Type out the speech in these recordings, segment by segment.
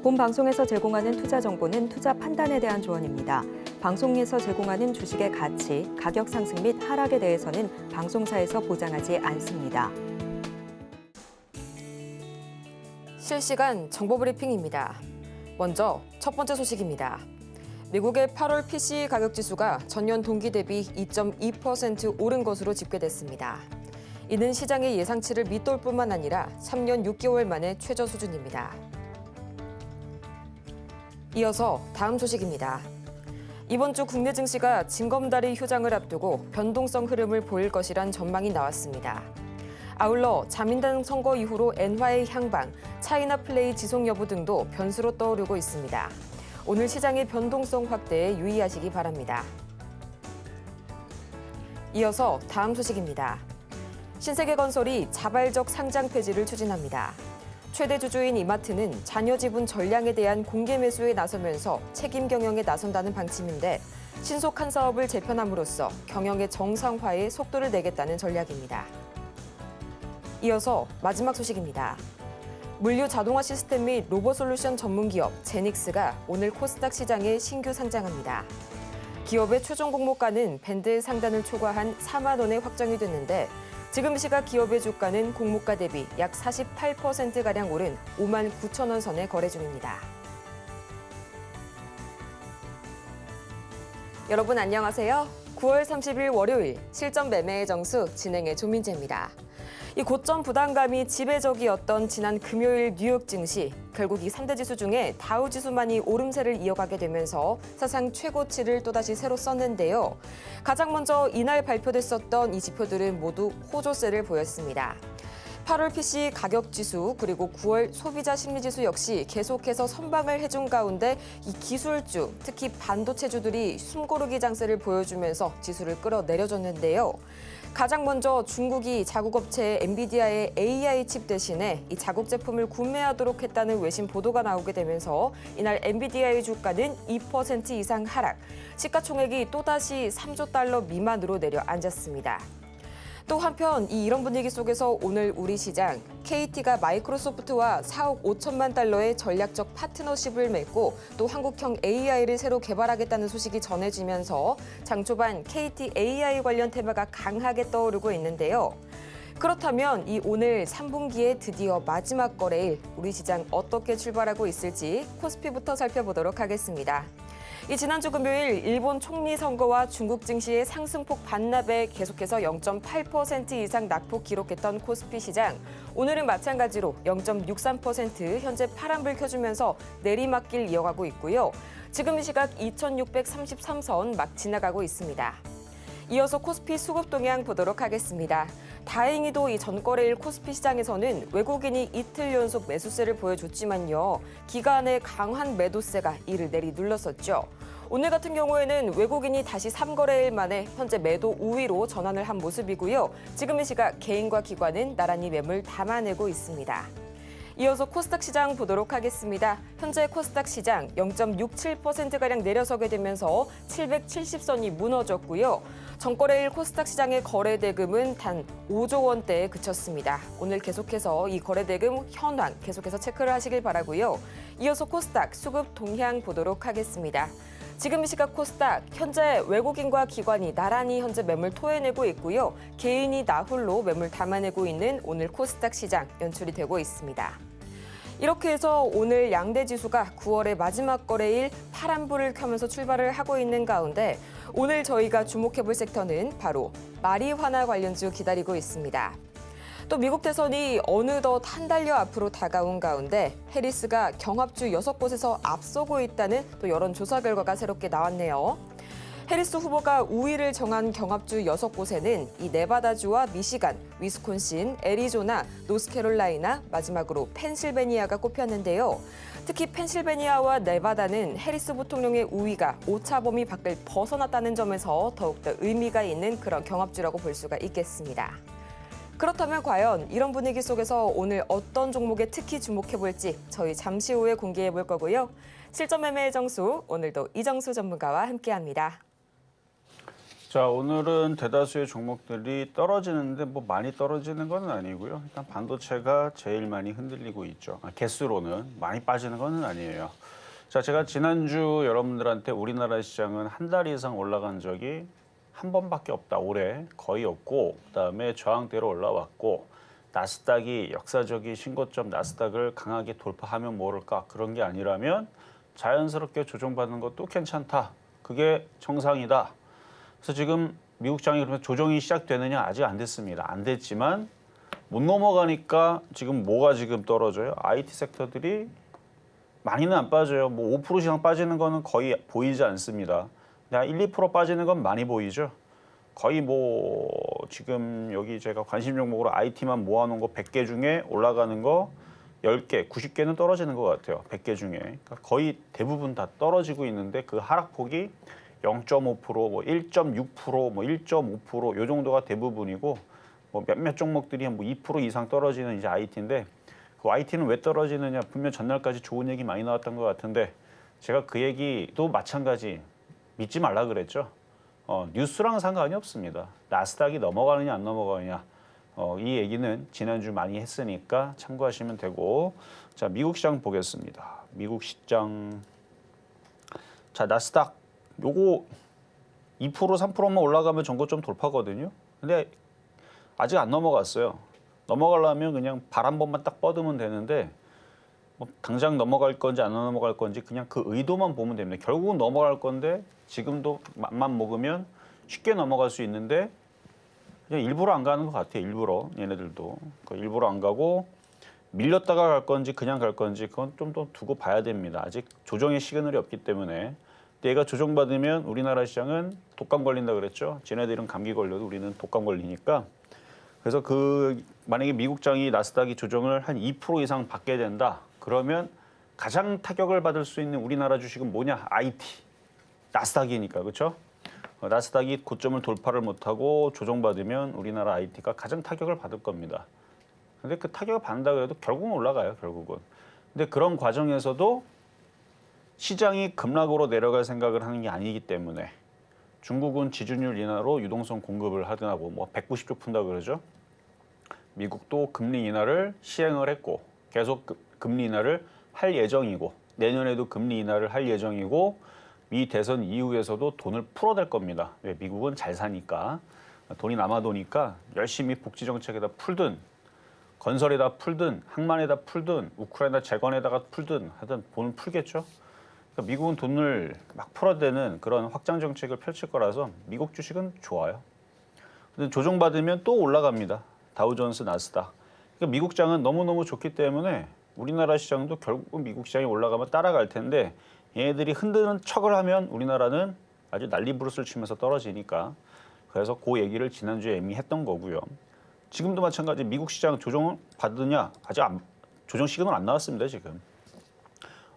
본 방송에서 제공하는 투자 정보는 투자 판단에 대한 조언입니다. 방송에서 제공하는 주식의 가치, 가격 상승 및 하락에 대해서는 방송사에서 보장하지 않습니다. 실시간 정보 브리핑입니다. 먼저 첫 번째 소식입니다. 미국의 8월 PCE 가격 지수가 전년 동기 대비 2.2% 오른 것으로 집계됐습니다. 이는 시장의 예상치를 밑돌 뿐만 아니라 3년 6개월 만에 최저 수준입니다. 이어서 다음 소식입니다. 이번 주 국내 증시가 징검다리 휴장을 앞두고 변동성 흐름을 보일 것이란 전망이 나왔습니다. 아울러 자민당 선거 이후로 엔화의 향방, 차이나 플레이 지속 여부 등도 변수로 떠오르고 있습니다. 오늘 시장의 변동성 확대에 유의하시기 바랍니다. 이어서 다음 소식입니다. 신세계건설이 자발적 상장 폐지를 추진합니다. 최대 주주인 이마트는 자녀 지분 전량에 대한 공개 매수에 나서면서 책임 경영에 나선다는 방침인데 신속한 사업을 재편함으로써 경영의 정상화에 속도를 내겠다는 전략입니다. 이어서 마지막 소식입니다. 물류 자동화 시스템 및 로봇 솔루션 전문 기업 제닉스가 오늘 코스닥 시장에 신규 상장합니다. 기업의 최종 공모가는 밴드 상단을 초과한 4만 원에 확정이 됐는데 지금 시각 기업의 주가는 공모가 대비 약 48%가량 오른 5만 9천 원 선에 거래 중입니다. 여러분 안녕하세요. 9월 30일 월요일 실전 매매의 정수 진행의 조민재입니다. 이 고점 부담감이 지배적이었던 지난 금요일 뉴욕 증시, 결국 이 3대 지수 중에 다우 지수만이 오름세를 이어가게 되면서 사상 최고치를 또다시 새로 썼는데요. 가장 먼저 이날 발표됐었던 이 지표들은 모두 호조세를 보였습니다. 8월 PC 가격 지수 그리고 9월 소비자 심리 지수 역시 계속해서 선방을 해준 가운데 이 기술주, 특히 반도체주들이 숨고르기 장세를 보여주면서 지수를 끌어내려줬는데요. 가장 먼저 중국이 자국업체 엔비디아의 AI 칩 대신에 이 자국 제품을 구매하도록 했다는 외신 보도가 나오게 되면서 이날 엔비디아의 주가는 2% 이상 하락, 시가총액이 또다시 3조 달러 미만으로 내려앉았습니다. 또 한편 이런 분위기 속에서 오늘 우리 시장 KT가 마이크로소프트와 4억 5천만 달러의 전략적 파트너십을 맺고 또 한국형 AI를 새로 개발하겠다는 소식이 전해지면서 장 초반 KT AI 관련 테마가 강하게 떠오르고 있는데요. 그렇다면 이 오늘 3분기의 드디어 마지막 거래일 우리 시장 어떻게 출발하고 있을지 코스피부터 살펴보도록 하겠습니다. 이 지난주 금요일 일본 총리 선거와 중국 증시의 상승폭 반납에 계속해서 0.8% 이상 낙폭 기록했던 코스피 시장. 오늘은 마찬가지로 0.63% 현재 파란불 켜주면서 내리막길 이어가고 있고요. 지금 시각 2633선 막 지나가고 있습니다. 이어서 코스피 수급 동향 보도록 하겠습니다. 다행히도 이 전거래일 코스피 시장에서는 외국인이 이틀 연속 매수세를 보여줬지만요. 기간의 강한 매도세가 이를 내리눌렀었죠. 오늘 같은 경우에는 외국인이 다시 3거래일 만에 현재 매도 우위로 전환을 한 모습이고요. 지금 이 시각 개인과 기관은 나란히 매물 담아내고 있습니다. 이어서 코스닥 시장 보도록 하겠습니다. 현재 코스닥 시장 0.67%가량 내려서게 되면서 770선이 무너졌고요. 전거래일 코스닥 시장의 거래대금은 단 5조 원대에 그쳤습니다. 오늘 계속해서 이 거래대금 현황 계속해서 체크를 하시길 바라고요. 이어서 코스닥 수급 동향 보도록 하겠습니다. 지금 이 시각 코스닥 현재 외국인과 기관이 나란히 현재 매물 토해내고 있고요. 개인이 나홀로 매물 담아내고 있는 오늘 코스닥 시장 연출이 되고 있습니다. 이렇게 해서 오늘 양대 지수가 9월의 마지막 거래일 파란불을 켜면서 출발을 하고 있는 가운데 오늘 저희가 주목해볼 섹터는 바로 마리화나 관련주 기다리고 있습니다. 또 미국 대선이 어느덧 한 달여 앞으로 다가온 가운데 해리스가 경합주 6곳에서 앞서고 있다는 또 여론조사 결과가 새롭게 나왔네요. 해리스 후보가 우위를 정한 경합주 6곳에는 이 네바다주와 미시간, 위스콘신, 애리조나, 노스캐롤라이나, 마지막으로 펜실베니아가 꼽혔는데요. 특히 펜실베니아와 네바다는 해리스 부통령의 우위가 오차 범위 밖을 벗어났다는 점에서 더욱더 의미가 있는 그런 경합주라고 볼 수가 있겠습니다. 그렇다면 과연 이런 분위기 속에서 오늘 어떤 종목에 특히 주목해볼지 저희 잠시 후에 공개해볼 거고요. 실전 매매의 정수, 오늘도 이정수 전문가와 함께합니다. 자, 오늘은 대다수의 종목들이 떨어지는데 뭐 많이 떨어지는 건 아니고요. 일단 반도체가 제일 많이 흔들리고 있죠. 개수로는 많이 빠지는 건 아니에요. 자, 제가 지난주 여러분들한테 우리나라 시장은 한 달 이상 올라간 적이 한 번밖에 없다. 올해 거의 없고, 그다음에 저항대로 올라왔고, 나스닥이 역사적인 신고점 나스닥을 강하게 돌파하면 모를까, 그런 게 아니라면 자연스럽게 조정받는 것도 괜찮다. 그게 정상이다. 그래서 지금 미국장이 그러면 조정이 시작되느냐, 아직 안 됐습니다. 안 됐지만 못 넘어가니까 지금 뭐가 지금 떨어져요? IT 섹터들이 많이는 안 빠져요. 뭐 5% 이상 빠지는 거는 거의 보이지 않습니다. 근데 1, 2% 빠지는 건 많이 보이죠. 거의 뭐 지금 여기 제가 관심 종목으로 IT만 모아놓은 거 100개 중에 올라가는 거 10개, 90개는 떨어지는 것 같아요. 100개 중에. 그러니까 거의 대부분 다 떨어지고 있는데 그 하락폭이 0.5%, 뭐 1.6%, 뭐 1.5%, 요 정도가 대부분이고, 뭐 몇몇 종목들이 뭐 2% 이상 떨어지는 이제 IT인데, 그 IT는 왜 떨어지느냐? 분명 전날까지 좋은 얘기 많이 나왔던 것 같은데, 제가 그 얘기도 마찬가지 믿지 말라 그랬죠. 뉴스랑 상관이 없습니다. 나스닥이 넘어가느냐 안 넘어가느냐, 이 얘기는 지난주 많이 했으니까 참고하시면 되고, 자, 미국 시장 보겠습니다. 미국 시장, 자, 나스닥 요거 2% 3%만 올라가면 전고점 돌파거든요. 근데 아직 안 넘어갔어요. 넘어가려면 그냥 발 한 번만 딱 뻗으면 되는데, 뭐 당장 넘어갈 건지 안 넘어갈 건지 그냥 그 의도만 보면 됩니다. 결국은 넘어갈 건데 지금도 맘만 먹으면 쉽게 넘어갈 수 있는데 그냥 일부러 안 가는 것 같아요. 일부러 얘네들도 일부러 안 가고, 밀렸다가 갈 건지 그냥 갈 건지 그건 좀 더 두고 봐야 됩니다. 아직 조정의 시그널이 없기 때문에. 얘가 조정받으면 우리나라 시장은 독감 걸린다 그랬죠. 쟤네들은 감기 걸려도 우리는 독감 걸리니까. 그래서 만약에 미국장이 나스닥이 조정을 한 2% 이상 받게 된다. 그러면 가장 타격을 받을 수 있는 우리나라 주식은 뭐냐? IT. 나스닥이니까. 그렇죠? 나스닥이 고점을 돌파를 못하고 조정받으면 우리나라 IT가 가장 타격을 받을 겁니다. 근데 그 타격을 받는다 그래도 결국은 올라가요. 결국은. 근데 그런 과정에서도 시장이 급락으로 내려갈 생각을 하는 게 아니기 때문에, 중국은 지준율 인하로 유동성 공급을 하더라고 뭐 190조 푼다 그러죠. 미국도 금리 인하를 시행을 했고 계속 금리 인하를 할 예정이고, 내년에도 금리 인하를 할 예정이고, 미 대선 이후에서도 돈을 풀어댈 겁니다. 왜? 미국은 잘 사니까, 돈이 남아도니까 열심히 복지 정책에다 풀든 건설에다 풀든 항만에다 풀든 우크라이나 재건에다가 풀든 하여튼 돈을 풀겠죠. 미국은 돈을 막 풀어대는 그런 확장 정책을 펼칠 거라서 미국 주식은 좋아요. 근데 조정받으면 또 올라갑니다. 다우존스, 나스닥. 그러니까 미국 장은 너무너무 좋기 때문에 우리나라 시장도 결국 미국 시장이 올라가면 따라갈 텐데, 얘네들이 흔드는 척을 하면 우리나라는 아주 난리부르스를 치면서 떨어지니까, 그래서 그 얘기를 지난주에 이미 했던 거고요. 지금도 마찬가지 미국 시장 조정을 받느냐? 아직 조정 시그널 안 나왔습니다. 지금.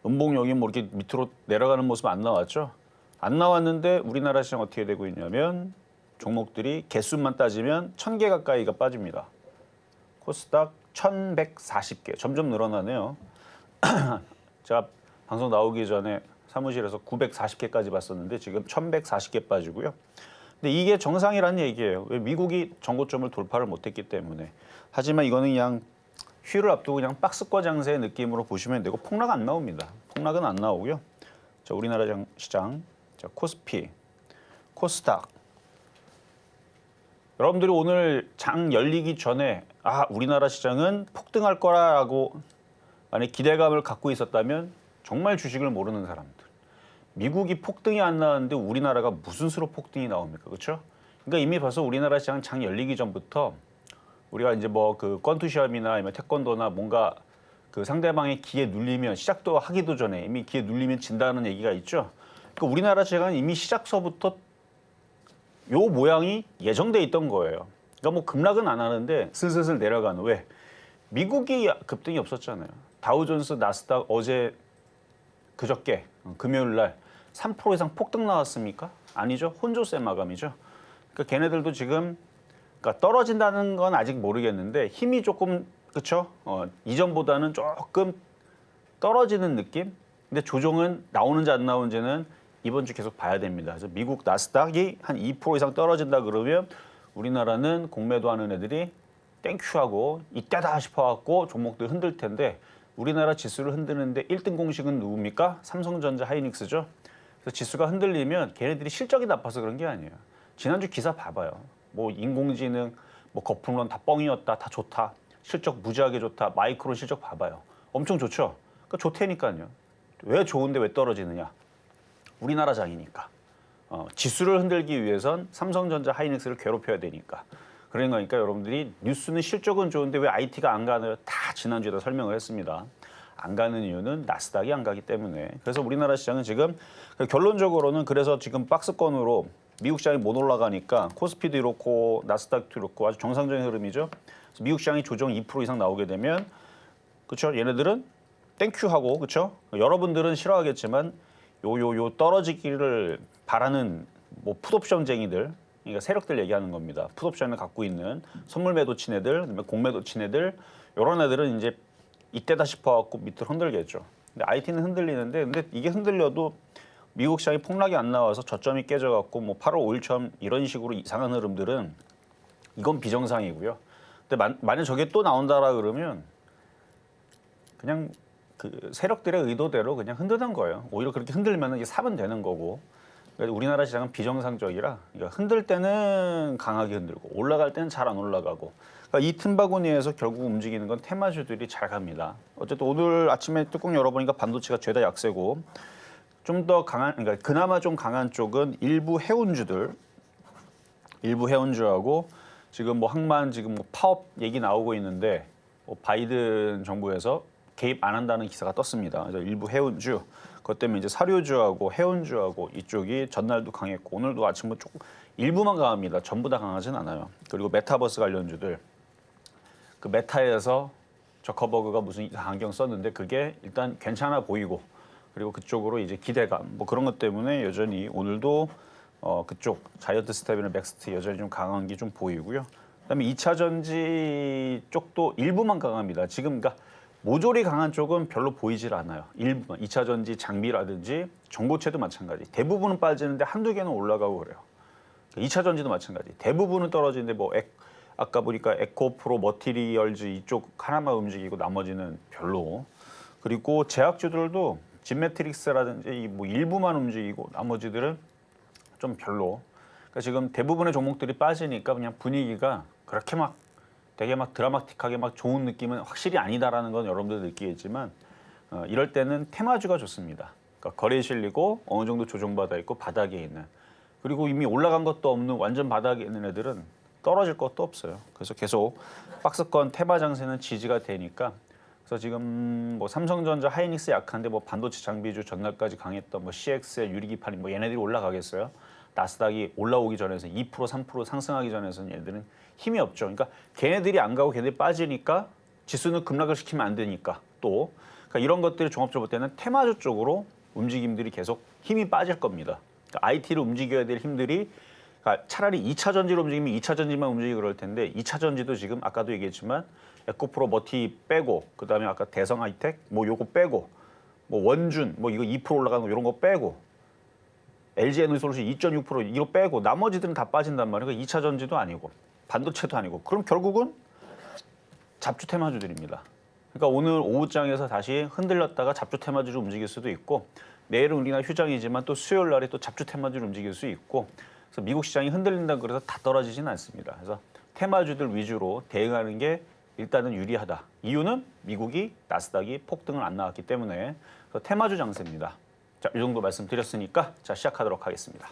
음봉 여기 뭐 이렇게 밑으로 내려가는 모습 안 나왔죠? 안 나왔는데 우리나라 시장 어떻게 되고 있냐면 종목들이 개수만 따지면 1000개 가까이가 빠집니다. 코스닥 1140개, 점점 늘어나네요. 제가 방송 나오기 전에 사무실에서 940개까지 봤었는데 지금 1140개 빠지고요. 근데 이게 정상이라는 얘기예요. 왜? 미국이 전고점을 돌파를 못했기 때문에. 하지만 이거는 그냥 휴일을 앞두고 그냥 박스권 장세의 느낌으로 보시면 되고, 폭락 안 나옵니다. 폭락은 안 나오고요. 자, 우리나라 시장, 자, 코스피, 코스닥. 여러분들이 오늘 장 열리기 전에 우리나라 시장은 폭등할 거라고 만약 기대감을 갖고 있었다면 정말 주식을 모르는 사람들. 미국이 폭등이 안 나왔는데 우리나라가 무슨 수로 폭등이 나옵니까? 그렇죠? 그러니까 이미 벌써 우리나라 시장 장 열리기 전부터 우리가 이제 뭐 그 권투시합이나 아니면 태권도나 뭔가 그 상대방의 기에 눌리면, 시작도 하기도 전에 이미 기에 눌리면 진다는 얘기가 있죠. 그러니까 우리나라 시장은 이미 시작서부터 요 모양이 예정돼 있던 거예요. 그러니까 뭐 급락은 안 하는데 슬슬슬 내려가는. 왜? 미국이 급등이 없었잖아요. 다우존스, 나스닥 어제 그저께 금요일 날 3% 이상 폭등 나왔습니까? 아니죠. 혼조세 마감이죠. 그러니까 걔네들도 지금 그러니까 떨어진다는 건 아직 모르겠는데 힘이 조금, 그렇죠? 이전보다는 조금 떨어지는 느낌? 근데 조정은 나오는지 안 나오는지는 이번 주 계속 봐야 됩니다. 그래서 미국 나스닥이 한 2% 이상 떨어진다 그러면 우리나라는 공매도 하는 애들이 땡큐하고 이때다 싶어갖고 종목들 흔들 텐데 우리나라 지수를 흔드는데 1등 공식은 누굽니까? 삼성전자 하이닉스죠. 그래서 지수가 흔들리면 걔네들이 실적이 나빠서 그런 게 아니에요. 지난주 기사 봐봐요. 뭐 인공지능, 뭐 거품론 다 뻥이었다, 다 좋다. 실적 무지하게 좋다. 마이크론 실적 봐봐요. 엄청 좋죠. 그러니까 좋다니까요. 왜 좋은데 왜 떨어지느냐? 우리나라 장이니까. 지수를 흔들기 위해선 삼성전자 하이닉스를 괴롭혀야 되니까. 그런 거니까 여러분들이 뉴스는 실적은 좋은데 왜 IT가 안 가나요? 다 지난주에 다 설명을 했습니다. 안 가는 이유는 나스닥이 안 가기 때문에. 그래서 우리나라 시장은 지금 결론적으로는 그래서 지금 박스권으로 미국 시장이 못 올라가니까 코스피도 이렇고 나스닥도 이렇고 아주 정상적인 흐름이죠. 그래서 미국 시장이 조정 2% 이상 나오게 되면 그렇죠? 얘네들은 땡큐하고 그렇죠? 여러분들은 싫어하겠지만 요 떨어지기를 바라는 뭐 풋옵션쟁이들 그러니까 세력들 얘기하는 겁니다. 풋옵션을 갖고 있는 선물 매도 친 애들, 공매도 친 애들 이런 애들은 이제 이때다 싶어갖고 밑으로 흔들겠죠. 근데 IT는 흔들리는데 근데 이게 흔들려도 미국 시장이 폭락이 안 나와서 저점이 깨져갖고 뭐 8월 5일처럼 이런 식으로 이상한 흐름들은 이건 비정상이고요. 근데 만약 저게 또 나온다라 그러면 그냥 그 세력들의 의도대로 그냥 흔드는 거예요. 오히려 그렇게 흔들면 이게 사면 되는 거고. 그러니까 우리나라 시장은 비정상적이라 그러니까 흔들 때는 강하게 흔들고 올라갈 때는 잘 안 올라가고 그러니까 이 틈바구니에서 결국 움직이는 건 테마주들이 잘 갑니다. 어쨌든 오늘 아침에 뚜껑 열어보니까 반도체가 죄다 약세고 좀 더 강한 그러니까 그나마 좀 강한 쪽은 일부 해운주하고 지금 뭐 항만 지금 뭐 파업 얘기 나오고 있는데 뭐 바이든 정부에서 개입 안 한다는 기사가 떴습니다. 그래서 일부 해운주 그것 때문에 이제 사료주하고 해운주하고 이쪽이 전날도 강했고 오늘도 아침부터 조금 일부만 강합니다. 전부 다 강하진 않아요. 그리고 메타버스 관련주들 그 메타에서 저커버그가 무슨 안경 썼는데 그게 일단 괜찮아 보이고 그리고 그쪽으로 이제 기대감 뭐 그런 것 때문에 여전히 오늘도 그쪽 자이언트 스텝이나 맥스트 여전히 좀 강한 게 좀 보이고요. 그다음에 2차 전지 쪽도 일부만 강합니다. 지금 그러니까 모조리 강한 쪽은 별로 보이질 않아요. 일부만 2차 전지 장비라든지 전고체도 마찬가지. 대부분은 빠지는데 한두 개는 올라가고 그래요. 2차 전지도 마찬가지. 대부분은 떨어지는데 뭐 아까 보니까 에코프로 머티리얼즈 이쪽 하나만 움직이고 나머지는 별로. 그리고 제약주들도 진매트릭스라든지 뭐 일부만 움직이고 나머지들은 좀 별로. 그러니까 지금 대부분의 종목들이 빠지니까 그냥 분위기가 그렇게 막 되게 막 드라마틱하게 막 좋은 느낌은 확실히 아니다라는 건 여러분들 느끼겠지만 이럴 때는 테마주가 좋습니다. 그러니까 거래에 실리고 어느 정도 조정받아 있고 바닥에 있는 그리고 이미 올라간 것도 없는 완전 바닥에 있는 애들은 떨어질 것도 없어요. 그래서 계속 박스권 테마 장세는 지지가 되니까 그래서 지금 뭐 삼성전자 하이닉스 약한데 뭐 반도체 장비주 전날까지 강했던 뭐 CXL 유리기판이 뭐 얘네들이 올라가겠어요? 나스닥이 올라오기 전에서 2% 3% 상승하기 전에서는 얘들은 힘이 없죠. 그러니까 걔네들이 안 가고 걔네들이 빠지니까 지수는 급락을 시키면 안 되니까 또 그러니까 이런 것들이 종합적으로 볼 때는 테마주 쪽으로 움직임들이 계속 힘이 빠질 겁니다. 그러니까 IT를 움직여야 될 힘들이 그러니까 차라리 2차 전지로 움직이면 2차 전지만 움직이고 그럴 텐데 2차 전지도 지금 아까도 얘기했지만 에코프로 머티 빼고 그다음에 아까 대성 하이텍 뭐 요거 빼고 뭐 원준 뭐 이거 2% 올라가는 거 이런 거 빼고 LG 에너지솔루션 2.6% 이거 빼고 나머지들은 다 빠진단 말이에요. 그러니까 2차 전지도 아니고 반도체도 아니고 그럼 결국은 잡주 테마주들입니다. 그러니까 오늘 오후장에서 다시 흔들렸다가 잡주 테마주로 움직일 수도 있고 내일은 우리나라 휴장이지만 또 수요일 날에 또 잡주 테마주로 움직일 수 있고 그래서 미국 시장이 흔들린다고 그래서 다 떨어지지는 않습니다. 그래서 테마주들 위주로 대응하는 게 일단은 유리하다. 이유는 미국이 나스닥이 폭등을 안 나왔기 때문에 그래서 테마주 장세입니다. 자, 이 정도 말씀드렸으니까 자 시작하도록 하겠습니다.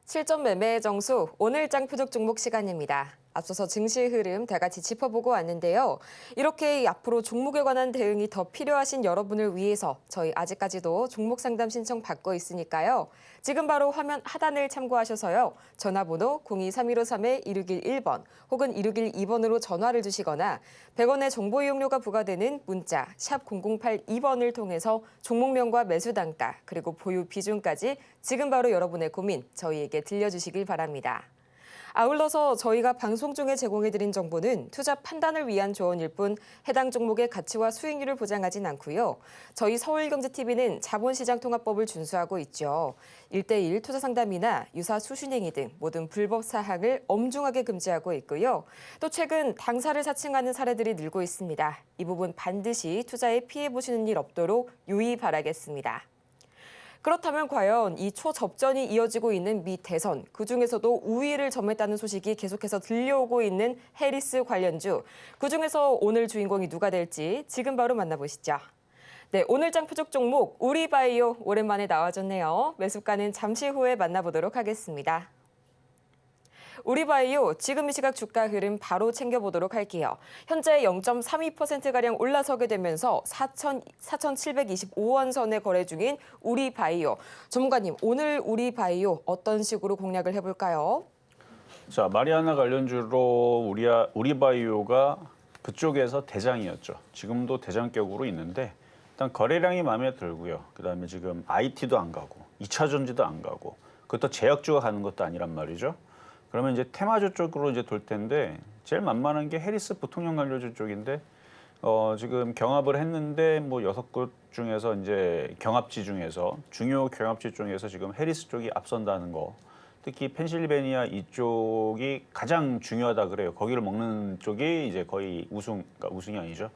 실전 매매의 정수 오늘 장 표적 종목 시간입니다. 앞서서 증시 흐름 다 같이 짚어보고 왔는데요. 이렇게 앞으로 종목에 관한 대응이 더 필요하신 여러분을 위해서 저희 아직까지도 종목 상담 신청 받고 있으니까요. 지금 바로 화면 하단을 참고하셔서요. 전화번호 023153-1611번 혹은 1612번으로 전화를 주시거나 100원의 정보 이용료가 부과되는 문자 샵 0082번을 통해서 종목명과 매수 단가 그리고 보유 비중까지 지금 바로 여러분의 고민 저희에게 들려주시길 바랍니다. 아울러서 저희가 방송 중에 제공해드린 정보는 투자 판단을 위한 조언일 뿐 해당 종목의 가치와 수익률을 보장하진 않고요. 저희 서울경제TV는 자본시장통합법을 준수하고 있죠. 1:1 투자 상담이나 유사 수신행위 등 모든 불법 사항을 엄중하게 금지하고 있고요. 또 최근 당사를 사칭하는 사례들이 늘고 있습니다. 이 부분 반드시 투자에 피해 보시는 일 없도록 유의 바라겠습니다. 그렇다면 과연 이 초접전이 이어지고 있는 미 대선, 그중에서도 우위를 점했다는 소식이 계속해서 들려오고 있는 해리스 관련주, 그중에서 오늘 주인공이 누가 될지 지금 바로 만나보시죠. 네, 오늘장 표적 종목 우리바이오 오랜만에 나와줬네요. 매수가는 잠시 후에 만나보도록 하겠습니다. 우리바이오 지금 이 시각 주가 흐름 바로 챙겨보도록 할게요. 현재 0.32%가량 올라서게 되면서 4,725원 선에 거래 중인 우리바이오. 전문가님, 오늘 우리바이오 어떤 식으로 공략을 해볼까요? 자, 마리아나 관련주로 우리바이오가 그쪽에서 대장이었죠. 지금도 대장격으로 있는데 일단 거래량이 마음에 들고요. 그다음에 지금 IT도 안 가고 2차 전지도 안 가고 그것도 제약주가 가는 것도 아니란 말이죠. 그러면 이제 테마주 쪽으로 이제 돌 텐데 제일 만만한 게 해리스 부통령 관료주 쪽인데 지금 경합을 했는데 뭐 6곳 중에서 이제 경합지 중에서 중요 경합지 중에서 지금 해리스 쪽이 앞선다는 거. 특히 펜실베니아 이쪽이 가장 중요하다 그래요. 거기를 먹는 쪽이 이제 거의 그러니까 우승이 아니죠.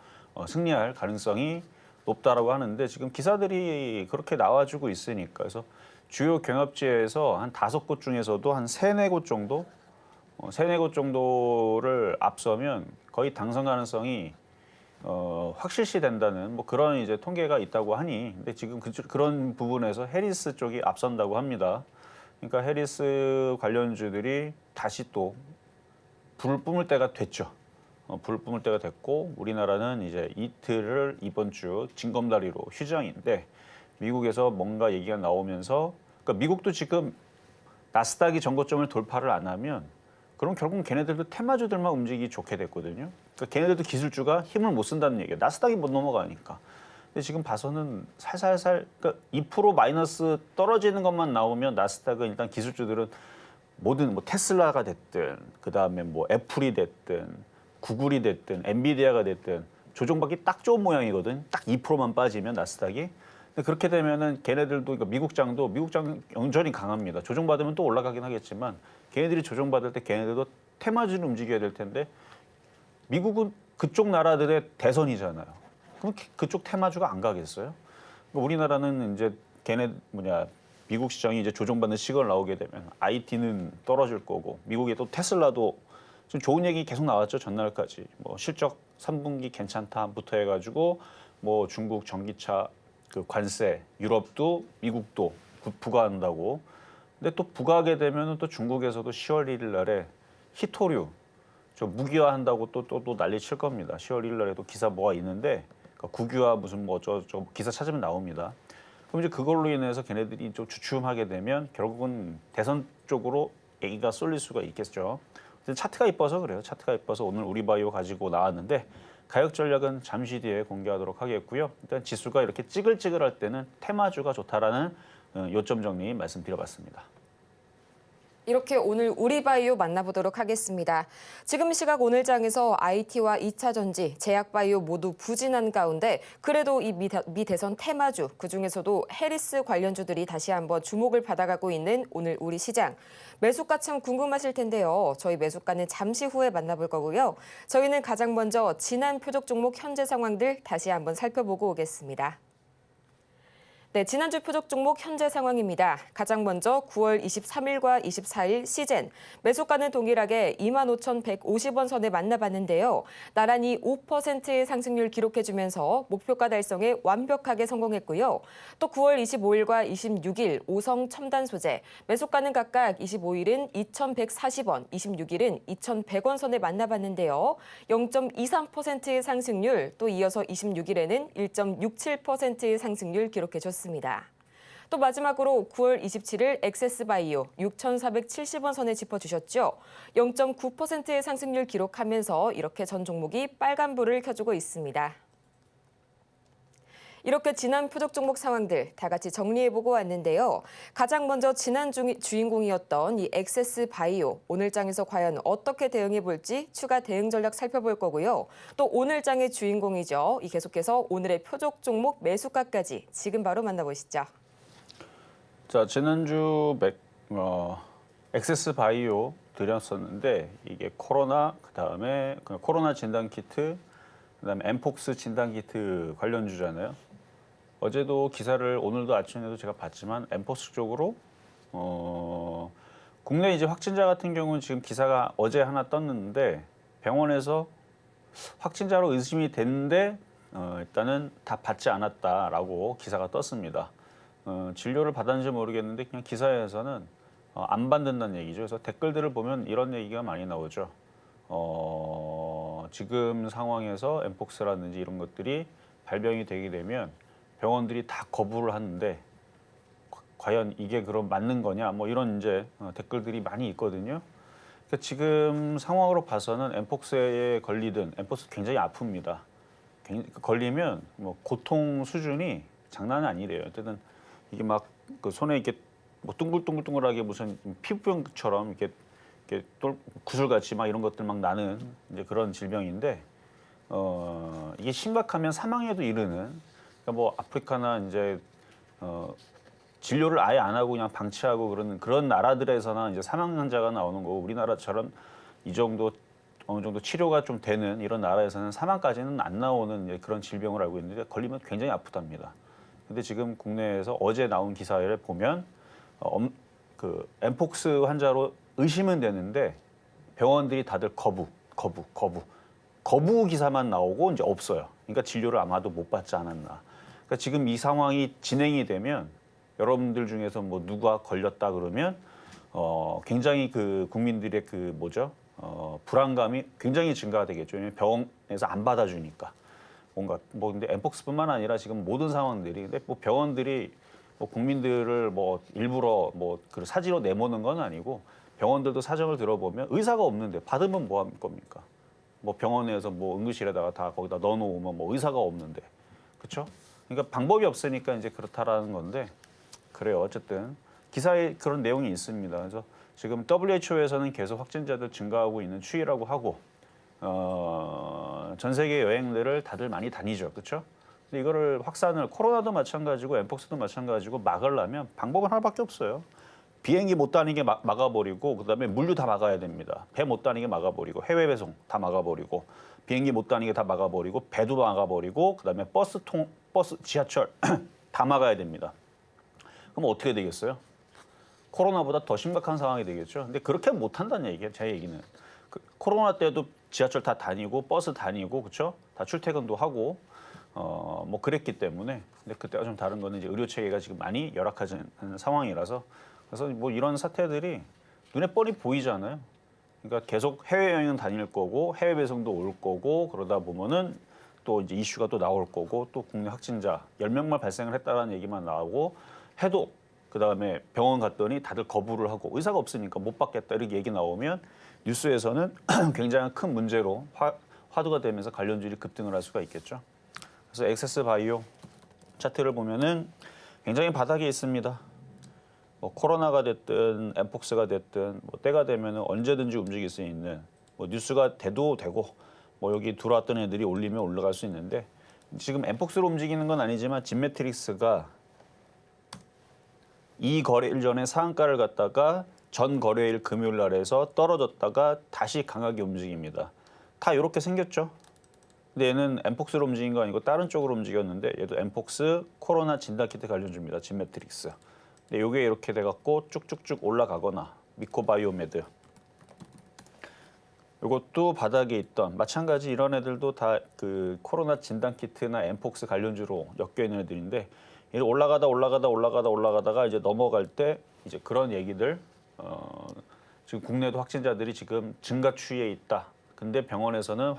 승리할 가능성이 높다라고 하는데 지금 기사들이 그렇게 나와주고 있으니까 그래서 주요 경합지에서 한 5곳 중에서도 한 3-4곳 정도, 3-4곳 정도를 앞서면 거의 당선 가능성이 확실시 된다는 뭐 그런 이제 통계가 있다고 하니, 근데 지금 그런 부분에서 해리스 쪽이 앞선다고 합니다. 그러니까 해리스 관련주들이 다시 또 불을 뿜을 때가 됐죠. 불을 뿜을 때가 됐고 우리나라는 이제 이틀을 이번 주 징검다리로 휴장인데. 미국에서 뭔가 얘기가 나오면서 그러니까 미국도 지금 나스닥이 전고점을 돌파를 안 하면 그럼 결국 걔네들도 테마주들만 움직이기 좋게 됐거든요. 그러니까 걔네들도 기술주가 힘을 못 쓴다는 얘기예요. 나스닥이 못 넘어가니까. 근데 지금 봐서는 살살살 그러니까 2% 마이너스 떨어지는 것만 나오면 나스닥은 일단 기술주들은 모든 뭐 테슬라가 됐든 그다음에 뭐 애플이 됐든 구글이 됐든 엔비디아가 됐든 조정받기 딱 좋은 모양이거든. 딱 2%만 빠지면 나스닥이. 근데 그렇게 되면은 걔네들도 그러니까 미국장 여전히 강합니다. 조정받으면 또 올라가긴 하겠지만 걔네들이 조정받을 때 걔네들도 테마주를 움직여야 될 텐데 미국은 그쪽 나라들의 대선이잖아요. 그럼 그쪽 테마주가 안 가겠어요? 그러니까 우리나라는 이제 미국 시장이 이제 조정받는 시그널 나오게 되면 IT는 떨어질 거고 미국의 또 테슬라도 좀 좋은 얘기 계속 나왔죠. 전날까지 뭐 실적 3분기 괜찮다부터 해가지고 뭐 중국 전기차 그 관세, 유럽도 미국도 부과한다고. 근데 또 부과하게 되면은 또 중국에서도 10월 1일 날에 히토류 저 무기화한다고 또 난리 칠 겁니다. 10월 1일 날에도 기사 뭐가 있는데 그러니까 국유화 무슨 뭐 저 기사 찾으면 나옵니다. 그럼 이제 그걸로 인해서 걔네들이 좀 주춤하게 되면 결국은 대선 쪽으로 얘기가 쏠릴 수가 있겠죠. 차트가 이뻐서 그래요. 차트가 이뻐서 오늘 우리바이오 가지고 나왔는데 가격 전략은 잠시 뒤에 공개하도록 하겠고요. 일단 지수가 이렇게 찌글찌글할 때는 테마주가 좋다라는 요점 정리 말씀드려봤습니다. 이렇게 오늘 우리바이오 만나보도록 하겠습니다. 지금 이 시각 오늘장에서 IT와 2차 전지, 제약바이오 모두 부진한 가운데 그래도 이 미 대선 테마주, 그중에서도 해리스 관련주들이 다시 한번 주목을 받아가고 있는 오늘 우리 시장. 매수가 참 궁금하실 텐데요. 저희 매수가는 잠시 후에 만나볼 거고요. 저희는 가장 먼저 지난 표적 종목 현재 상황들 다시 한번 살펴보고 오겠습니다. 네, 지난주 표적 종목 현재 상황입니다. 가장 먼저 9월 23일과 24일 시젠, 매수가는 동일하게 25,150원 선에 만나봤는데요. 나란히 5%의 상승률 기록해주면서 목표가 달성에 완벽하게 성공했고요. 또 9월 25일과 26일 오성 첨단 소재, 매수가는 각각 25일은 2,140원, 26일은 2,100원 선에 만나봤는데요. 0.23%의 상승률, 또 이어서 26일에는 1.67%의 상승률 기록해줬습니다. 또 마지막으로 9월 27일 엑세스바이오 6,470원 선에 짚어주셨죠. 0.9%의 상승률 기록하면서 이렇게 전 종목이 빨간불을 켜주고 있습니다. 이렇게 지난 표적 종목 상황들 다 같이 정리해보고 왔는데요. 가장 먼저 지난 주인공이었던 이 엑세스 바이오, 오늘 장에서 과연 어떻게 대응해볼지 추가 대응 전략 살펴볼 거고요. 또 오늘 장의 주인공이죠. 이 계속해서 오늘의 표적 종목 매수가까지 지금 바로 만나보시죠. 자, 지난주 엑세스 바이오 드렸었는데 이게 코로나, 그다음에 코로나 진단 키트, 그다음에 엠폭스 진단 키트 관련주잖아요. 어제도 기사를 오늘도 아침에도 제가 봤지만 엠폭스 쪽으로 국내 이제 확진자 같은 경우는 지금 기사가 어제 하나 떴는데 병원에서 확진자로 의심이 됐는데 일단은 다 받지 않았다라고 기사가 떴습니다. 진료를 받았는지 모르겠는데 그냥 기사에서는 안 받는다는 얘기죠. 그래서 댓글들을 보면 이런 얘기가 많이 나오죠. 지금 상황에서 엠폭스라든지 이런 것들이 발병이 되게 되면 병원들이 다 거부를 하는데 과연 이게 그럼 맞는 거냐? 뭐 이런 이제 댓글들이 많이 있거든요. 그러니까 지금 상황으로 봐서는 엠폭스에 걸리든 엠폭스 굉장히 아픕니다. 걸리면 뭐 고통 수준이 장난이 아니래요. 어쨌든 이게 막 그 손에 이렇게 뭐 둥글둥글둥글하게 무슨 피부병처럼 이렇게 구슬같이 막 이런 것들 막 나는 이제 그런 질병인데 이게 심각하면 사망에도 이르는 그러니까 뭐 아프리카나 이제 진료를 아예 안 하고 그냥 방치하고 그런 나라들에서나 이제 사망 환자가 나오는 거고 우리나라처럼 이 정도 어느 정도 치료가 좀 되는 이런 나라에서는 사망까지는 안 나오는 이제 그런 질병을 알고 있는데 걸리면 굉장히 아프답니다. 근데 지금 국내에서 어제 나온 기사를 보면 그 엠폭스 환자로 의심은 되는데 병원들이 다들 거부 기사만 나오고 이제 없어요. 그러니까 진료를 아마도 못 받지 않았나. 그러니까 지금 이 상황이 진행이 되면 여러분들 중에서 뭐 누가 걸렸다 그러면 굉장히 그 국민들의 그 뭐죠? 불안감이 굉장히 증가가 되겠죠. 왜냐면 병원에서 안 받아주니까. 뭔가 뭐 근데 엠폭스뿐만 아니라 지금 모든 상황들이 근데 뭐 병원들이 뭐 국민들을 뭐 일부러 뭐 그 사지로 내모는 건 아니고 병원들도 사정을 들어보면 의사가 없는데 받으면 뭐 할 겁니까? 뭐 병원에서 뭐 응급실에다가 다 거기다 넣어놓으면 뭐 의사가 없는데 그렇죠? 그러니까 방법이 없으니까 이제 그렇다라는 건데 그래요. 어쨌든 기사에 그런 내용이 있습니다. 그래서 지금 WHO에서는 계속 확진자들 증가하고 있는 추이라고 하고 전 세계 여행들을 다들 많이 다니죠, 그렇죠? 근데 이거를 확산을 코로나도 마찬가지고 엠폭스도 마찬가지고 막으려면 방법은 하나밖에 없어요. 비행기 못 다니게 막아버리고 그다음에 물류 다 막아야 됩니다. 배 못 다니게 막아버리고 해외 배송 다 막아버리고 비행기 못 다니게 다 막아버리고 배도 막아버리고 그다음에 버스, 지하철 다 막아야 됩니다. 그럼 어떻게 되겠어요? 코로나보다 더 심각한 상황이 되겠죠. 근데 그렇게 못 한다는 얘기예요. 제 얘기는. 코로나 때도 지하철 다 다니고 버스 다니고 그렇죠? 다 출퇴근도 하고 뭐 그랬기 때문에 근데 그때가 좀 다른 거는 이제 의료 체계가 지금 많이 열악해진 상황이라서 그래서 뭐 이런 사태들이 눈에 뻔히 보이잖아요. 그러니까 계속 해외여행은 다닐 거고 해외 배송도 올 거고 그러다 보면은 또 이제 이슈가 또 나올 거고 또 국내 확진자 10명만 발생을 했다라는 얘기만 나오고 해도 그다음에 병원 갔더니 다들 거부를 하고 의사가 없으니까 못 받겠다 이렇게 얘기 나오면 뉴스에서는 굉장히 큰 문제로 화두가 되면서 관련주들이 급등을 할 수가 있겠죠. 그래서 엑세스 바이오 차트를 보면은 굉장히 바닥에 있습니다. 뭐 코로나가 됐든 엠폭스가 됐든 뭐 때가 되면은 언제든지 움직일 수 있는 뭐 뉴스가 돼도 되고 뭐 여기 들어왔던 애들이 올리면 올라갈 수 있는데 지금 엠폭스로 움직이는 건 아니지만 진메트릭스가 이 거래일 전에 상한가를 갔다가 전 거래일 금요일 날에서 떨어졌다가 다시 강하게 움직입니다. 다 이렇게 생겼죠. 근데 얘는 엠폭스로 움직인 거 아니고 다른 쪽으로 움직였는데 얘도 엠폭스 코로나 진단키트 관련주입니다. 진메트릭스. 근데 이게 이렇게 돼갖고 쭉쭉쭉 올라가거나 미코바이오메드. 이것도 바닥에 있던 마찬가지 이런 애들도 다 그 코로나 진단키트나 엠폭스 관련주로 엮여 있는 애들인데 올라가다가 이제 넘어갈 때 이제 그런 얘기들 지금 국내도 확진자들이 지금 증가 추이에 있다. 근데 병원에서는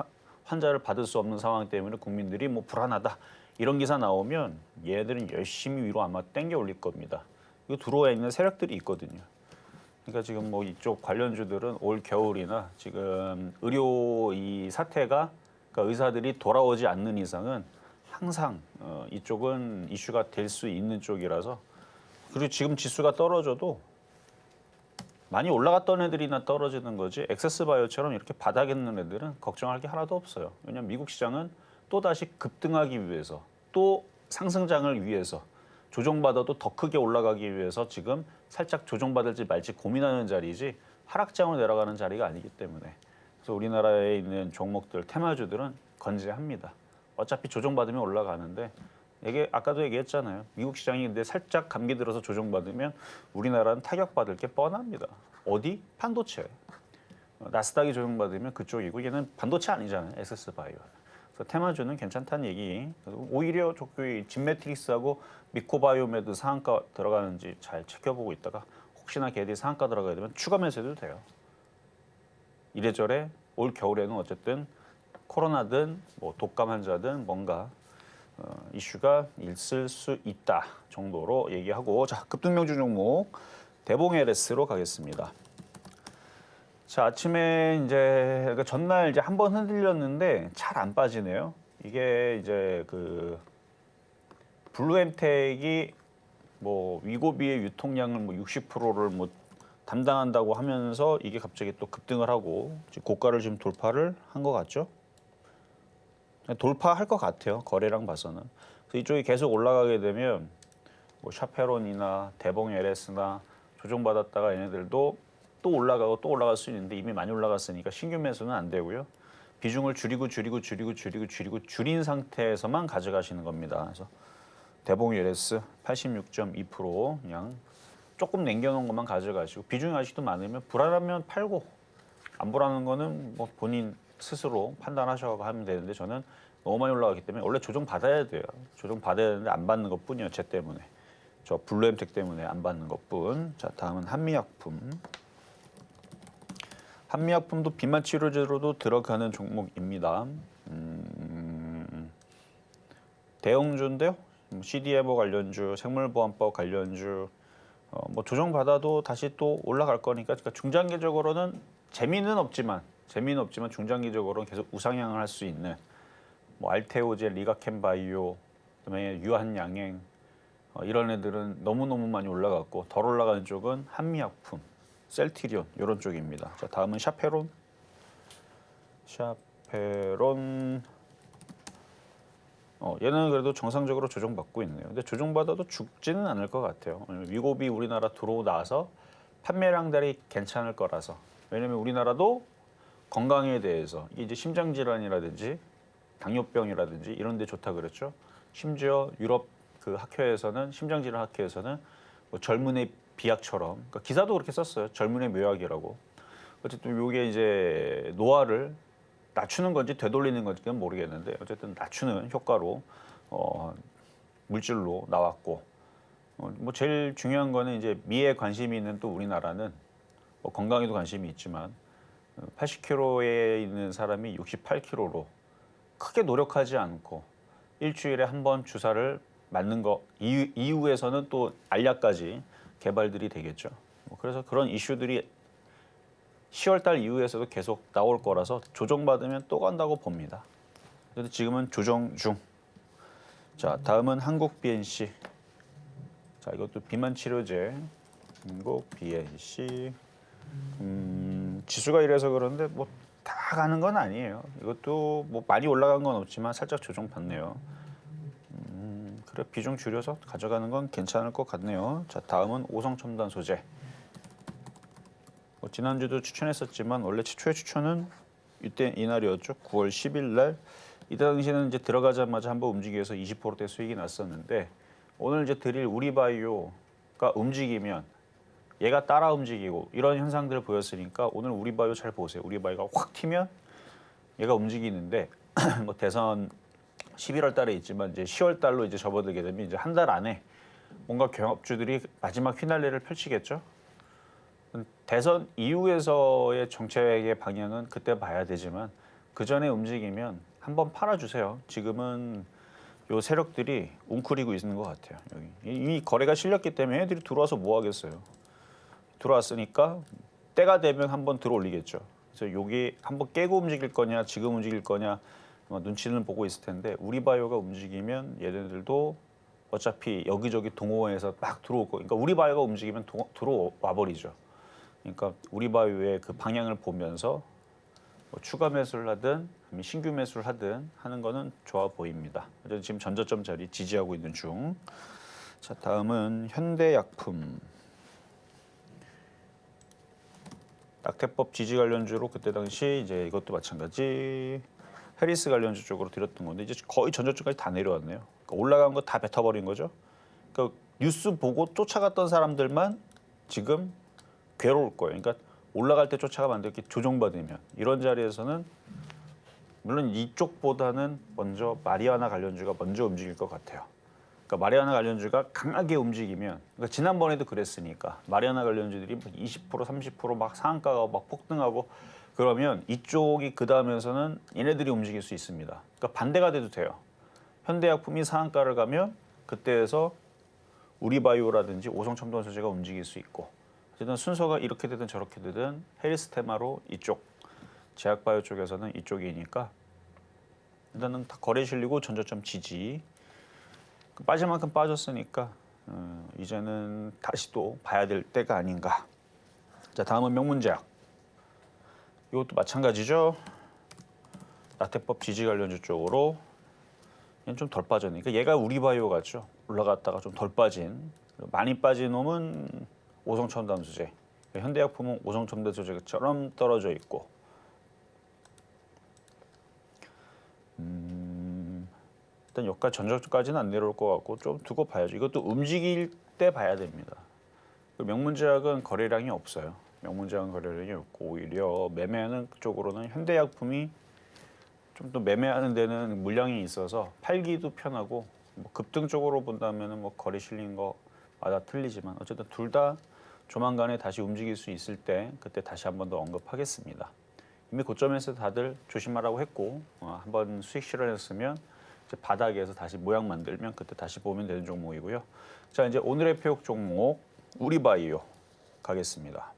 환자를 받을 수 없는 상황 때문에 국민들이 뭐 불안하다. 이런 기사 나오면 얘네들은 열심히 위로 아마 땡겨 올릴 겁니다. 이거 들어와 있는 세력들이 있거든요. 그러니까 지금 뭐 이쪽 관련주들은 올 겨울이나 지금 의료 이 사태가 그러니까 의사들이 돌아오지 않는 이상은 항상 이쪽은 이슈가 될 수 있는 쪽이라서 그리고 지금 지수가 떨어져도 많이 올라갔던 애들이나 떨어지는 거지 엑세스바이오처럼 이렇게 바닥에 있는 애들은 걱정할 게 하나도 없어요. 왜냐하면 미국 시장은 또다시 급등하기 위해서 또 상승장을 위해서 조정받아도 더 크게 올라가기 위해서 지금 살짝 조정받을지 말지 고민하는 자리이지 하락장으로 내려가는 자리가 아니기 때문에 그래서 우리나라에 있는 종목들, 테마주들은 건재합니다. 어차피 조정받으면 올라가는데 이게 아까도 얘기했잖아요. 미국 시장이 근데 살짝 감기 들어서 조정받으면 우리나라는 타격받을 게 뻔합니다. 어디? 반도체. 나스닥이 조정받으면 그쪽이고 얘는 반도체 아니잖아요. 에세스바이오. 그래서 테마주는 괜찮다는 얘기. 오히려 저기 진매트릭스하고 미코바이오메드 상한가 들어가는지 잘 지켜보고 있다가 혹시나 걔들이 상한가 들어가게 되면 추가 매수해도 돼요. 이래저래 올 겨울에는 어쨌든 코로나든 뭐 독감 환자든 뭔가 이슈가 있을 수 있다 정도로 얘기하고 자 급등명주 종목 대봉 LS로 가겠습니다. 자 아침에 이제 그러니까 전날 이제 한번 흔들렸는데 잘 안 빠지네요. 이게 이제 그 블루엠텍이 뭐 위고비의 유통량을 뭐 60%를 뭐 담당한다고 하면서 이게 갑자기 또 급등을 하고 고가를 지금 돌파를 한 것 같죠? 돌파할 것 같아요. 거래량 봐서는. 그래서 이쪽이 계속 올라가게 되면 뭐 샤페론이나 대봉 LS나 조정받았다가 얘네들도 또 올라가고 또 올라갈 수 있는데 이미 많이 올라갔으니까 신규 매수는 안 되고요. 비중을 줄인 상태에서만 가져가시는 겁니다. 그래서 대봉 LS 86.2% 그냥 조금 남겨놓은 것만 가져가시고 비중이 아직도 많으면 불안하면 팔고 안 불안한 거는 뭐 본인 스스로 판단하셔서 하면 되는데 저는 너무 많이 올라가기 때문에 원래 조정 받아야 돼요. 조정 받아야 되는데 안 받는 것뿐이요. 쟤 때문에. 저 블루엠텍 때문에 안 받는 것뿐. 자 다음은 한미약품. 한미약품도 비만 치료제로도 들어가는 종목입니다. 대형주인데요. CDMO 관련주, 생물보안법 관련주 뭐 조정 받아도 다시 또 올라갈 거니까 그러니까 중장기적으로는 재미는 없지만 중장기적으로는 계속 우상향을 할 수 있는 뭐 알테오제, 리가켄바이오, 그다음에 유한양행 이런 애들은 너무너무 많이 올라갔고 덜 올라가는 쪽은 한미약품, 셀트리온 이런 쪽입니다. 자 다음은 샤페론. 얘는 그래도 정상적으로 조정받고 있네요. 근데 조정받아도 죽지는 않을 것 같아요. 위고비 우리나라 들어오고 나서 판매량들이 괜찮을 거라서. 왜냐면 우리나라도 건강에 대해서 이제 심장질환이라든지 당뇨병이라든지 이런 데 좋다 그랬죠. 심지어 유럽 그 학회에서는 심장질환 학회에서는 뭐 젊은의 비약처럼 그러니까 기사도 그렇게 썼어요. 젊은의 묘약이라고. 어쨌든 이게 이제 노화를 낮추는 건지 되돌리는 건지는 모르겠는데 어쨌든 낮추는 효과로 물질로 나왔고 뭐 제일 중요한 거는 이제 미에 관심이 있는 또 우리나라는 뭐 건강에도 관심이 있지만 80kg에 있는 사람이 68kg로 크게 노력하지 않고 일주일에 한 번 주사를 맞는 거 이후에서는 또 알약까지 개발들이 되겠죠. 그래서 그런 이슈들이 10월 달 이후에서도 계속 나올 거라서 조정받으면 또 간다고 봅니다. 그런데 지금은 조정 중. 자, 다음은 한국 BNC. 자, 이것도 비만 치료제. 한국 BNC. 지수가 이래서 그런데 뭐 다 가는 건 아니에요. 이것도 뭐 많이 올라간 건 없지만 살짝 조정 받네요. 그래 비중 줄여서 가져가는 건 괜찮을 것 같네요. 자, 다음은 오성첨단 소재. 지난주도 추천했었지만 원래 최초의 추천은 이날이었죠. 9월 10일 날. 이때 당시에는 이제 들어가자마자 한번 움직여서 20%대 수익이 났었는데 오늘 이제 드릴 우리바이오가 움직이면 얘가 따라 움직이고 이런 현상들을 보였으니까 오늘 우리바이오 잘 보세요. 우리바이오가 확 튀면 얘가 움직이는데 뭐 대선 11월 달에 있지만 이제 10월 달로 이제 접어들게 되면 이제 한 달 안에 뭔가 경합주들이 마지막 휘날레를 펼치겠죠. 대선 이후에서의 정책의 방향은 그때 봐야 되지만 그 전에 움직이면 한번 팔아주세요. 지금은 요 세력들이 웅크리고 있는 것 같아요. 여기 이미 거래가 실렸기 때문에 애들이 들어와서 뭐 하겠어요. 들어왔으니까 때가 되면 한번 들어올리겠죠. 그래서 여기 한번 깨고 움직일 거냐, 지금 움직일 거냐 아마 눈치는 보고 있을 텐데 우리바이오가 움직이면 얘네들도 어차피 여기저기 동호회에서 막 들어올 거. 그러니까 우리바이오가 움직이면 들어와 버리죠. 그러니까 우리바이오의 그 방향을 보면서 뭐 추가 매수를 하든 신규 매수를 하든 하는 거는 좋아 보입니다. 그래서 지금 전저점 자리 지지하고 있는 중. 자, 다음은 현대약품. 낙태법 지지 관련주로 그때 당시 이제 이것도 마찬가지 해리스 관련주 쪽으로 드렸던 건데 이제 거의 전저점까지 다 내려왔네요. 그러니까 올라간 거 다 뱉어버린 거죠. 그러니까 뉴스 보고 쫓아갔던 사람들만 지금 괴로울 거예요. 그러니까 올라갈 때 쫓아가면 안 돼. 이렇게 조정받으면 이런 자리에서는 물론 이쪽보다는 먼저 마리아나 관련주가 먼저 움직일 것 같아요. 그러니까 마리아나 관련주가 강하게 움직이면, 그러니까 지난번에도 그랬으니까 마리아나 관련주들이 20% 30% 막 상한가가 막 폭등하고 그러면 이쪽이 그 다음에서는 얘네들이 움직일 수 있습니다. 그러니까 반대가 돼도 돼요. 현대약품이 상한가를 가면 그때에서 우리바이오라든지 오성첨단소재가 움직일 수 있고, 어쨌든 순서가 이렇게 되든 저렇게 되든 해리스 테마로 이쪽 제약바이오 쪽에서는 이쪽이니까 일단은 다 거래 실리고 전저점 지지. 빠질 만큼 빠졌으니까 이제는 다시 또 봐야 될 때가 아닌가. 자, 다음은 명문제약. 이것도 마찬가지죠. 낙태법 지지 관련주 쪽으로 얘는 좀 덜 빠졌으니까 얘가 우리바이오 같죠. 올라갔다가 좀 덜 빠진, 많이 빠진 놈은 오성첨단 소재. 현대약품은 오성첨단 소재처럼 떨어져 있고. 일단 여기까지 전저점까지는 안 내려올 것 같고 좀 두고 봐야죠. 이것도 움직일 때 봐야 됩니다. 명문제약은 거래량이 없어요. 명문제약은 거래량이 없고 오히려 매매하는 쪽으로는 현대약품이 좀 더 매매하는 데는 물량이 있어서 팔기도 편하고 뭐 급등 쪽으로 본다면은 뭐 거래 실린 거마다 틀리지만 어쨌든 둘 다 조만간에 다시 움직일 수 있을 때 그때 다시 한 번 더 언급하겠습니다. 이미 고점에서 다들 조심하라고 했고 한번 수익 실현했으면 이제 바닥에서 다시 모양 만들면 그때 다시 보면 되는 종목이고요. 자, 이제 오늘의 표역 종목 우리바이오 가겠습니다.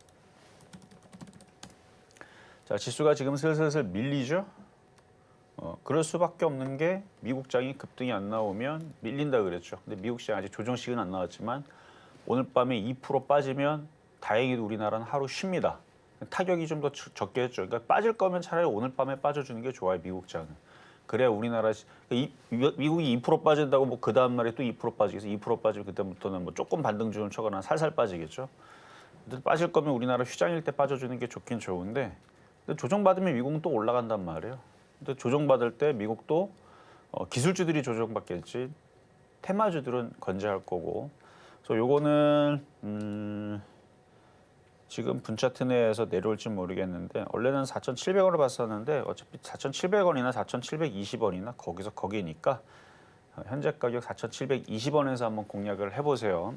자, 지수가 지금 슬슬 밀리죠. 그럴 수밖에 없는 게 미국장이 급등이 안 나오면 밀린다 그랬죠. 근데 미국 시장 아직 조정식은 안 나왔지만 오늘 밤에 2% 빠지면 다행히도 우리나라는 하루 쉽니다. 타격이 좀 더 적게 했죠. 그러니까 빠질 거면 차라리 오늘 밤에 빠져주는 게 좋아요, 미국장은. 그래야 우리나라 미국이 2% 빠진다고 뭐 그 다음 날에 또 2% 빠지겠어. 2% 빠지면 그때부터는 뭐 조금 반등주는 쳐거나 살살 빠지겠죠. 근데 빠질 거면 우리나라 휴장일 때 빠져주는 게 좋긴 좋은데, 근데 조정받으면 미국은 또 올라간단 말이에요. 근데 조정받을 때 미국도 기술주들이 조정받겠지 테마주들은 건재할 거고. 그래서 요거는 지금 분차트 내에서 내려올지 모르겠는데 원래는 4,700원을 봤었는데 어차피 4,700원이나 4,720원이나 거기니까 현재 가격 4,720원에서 한번 공략을 해보세요.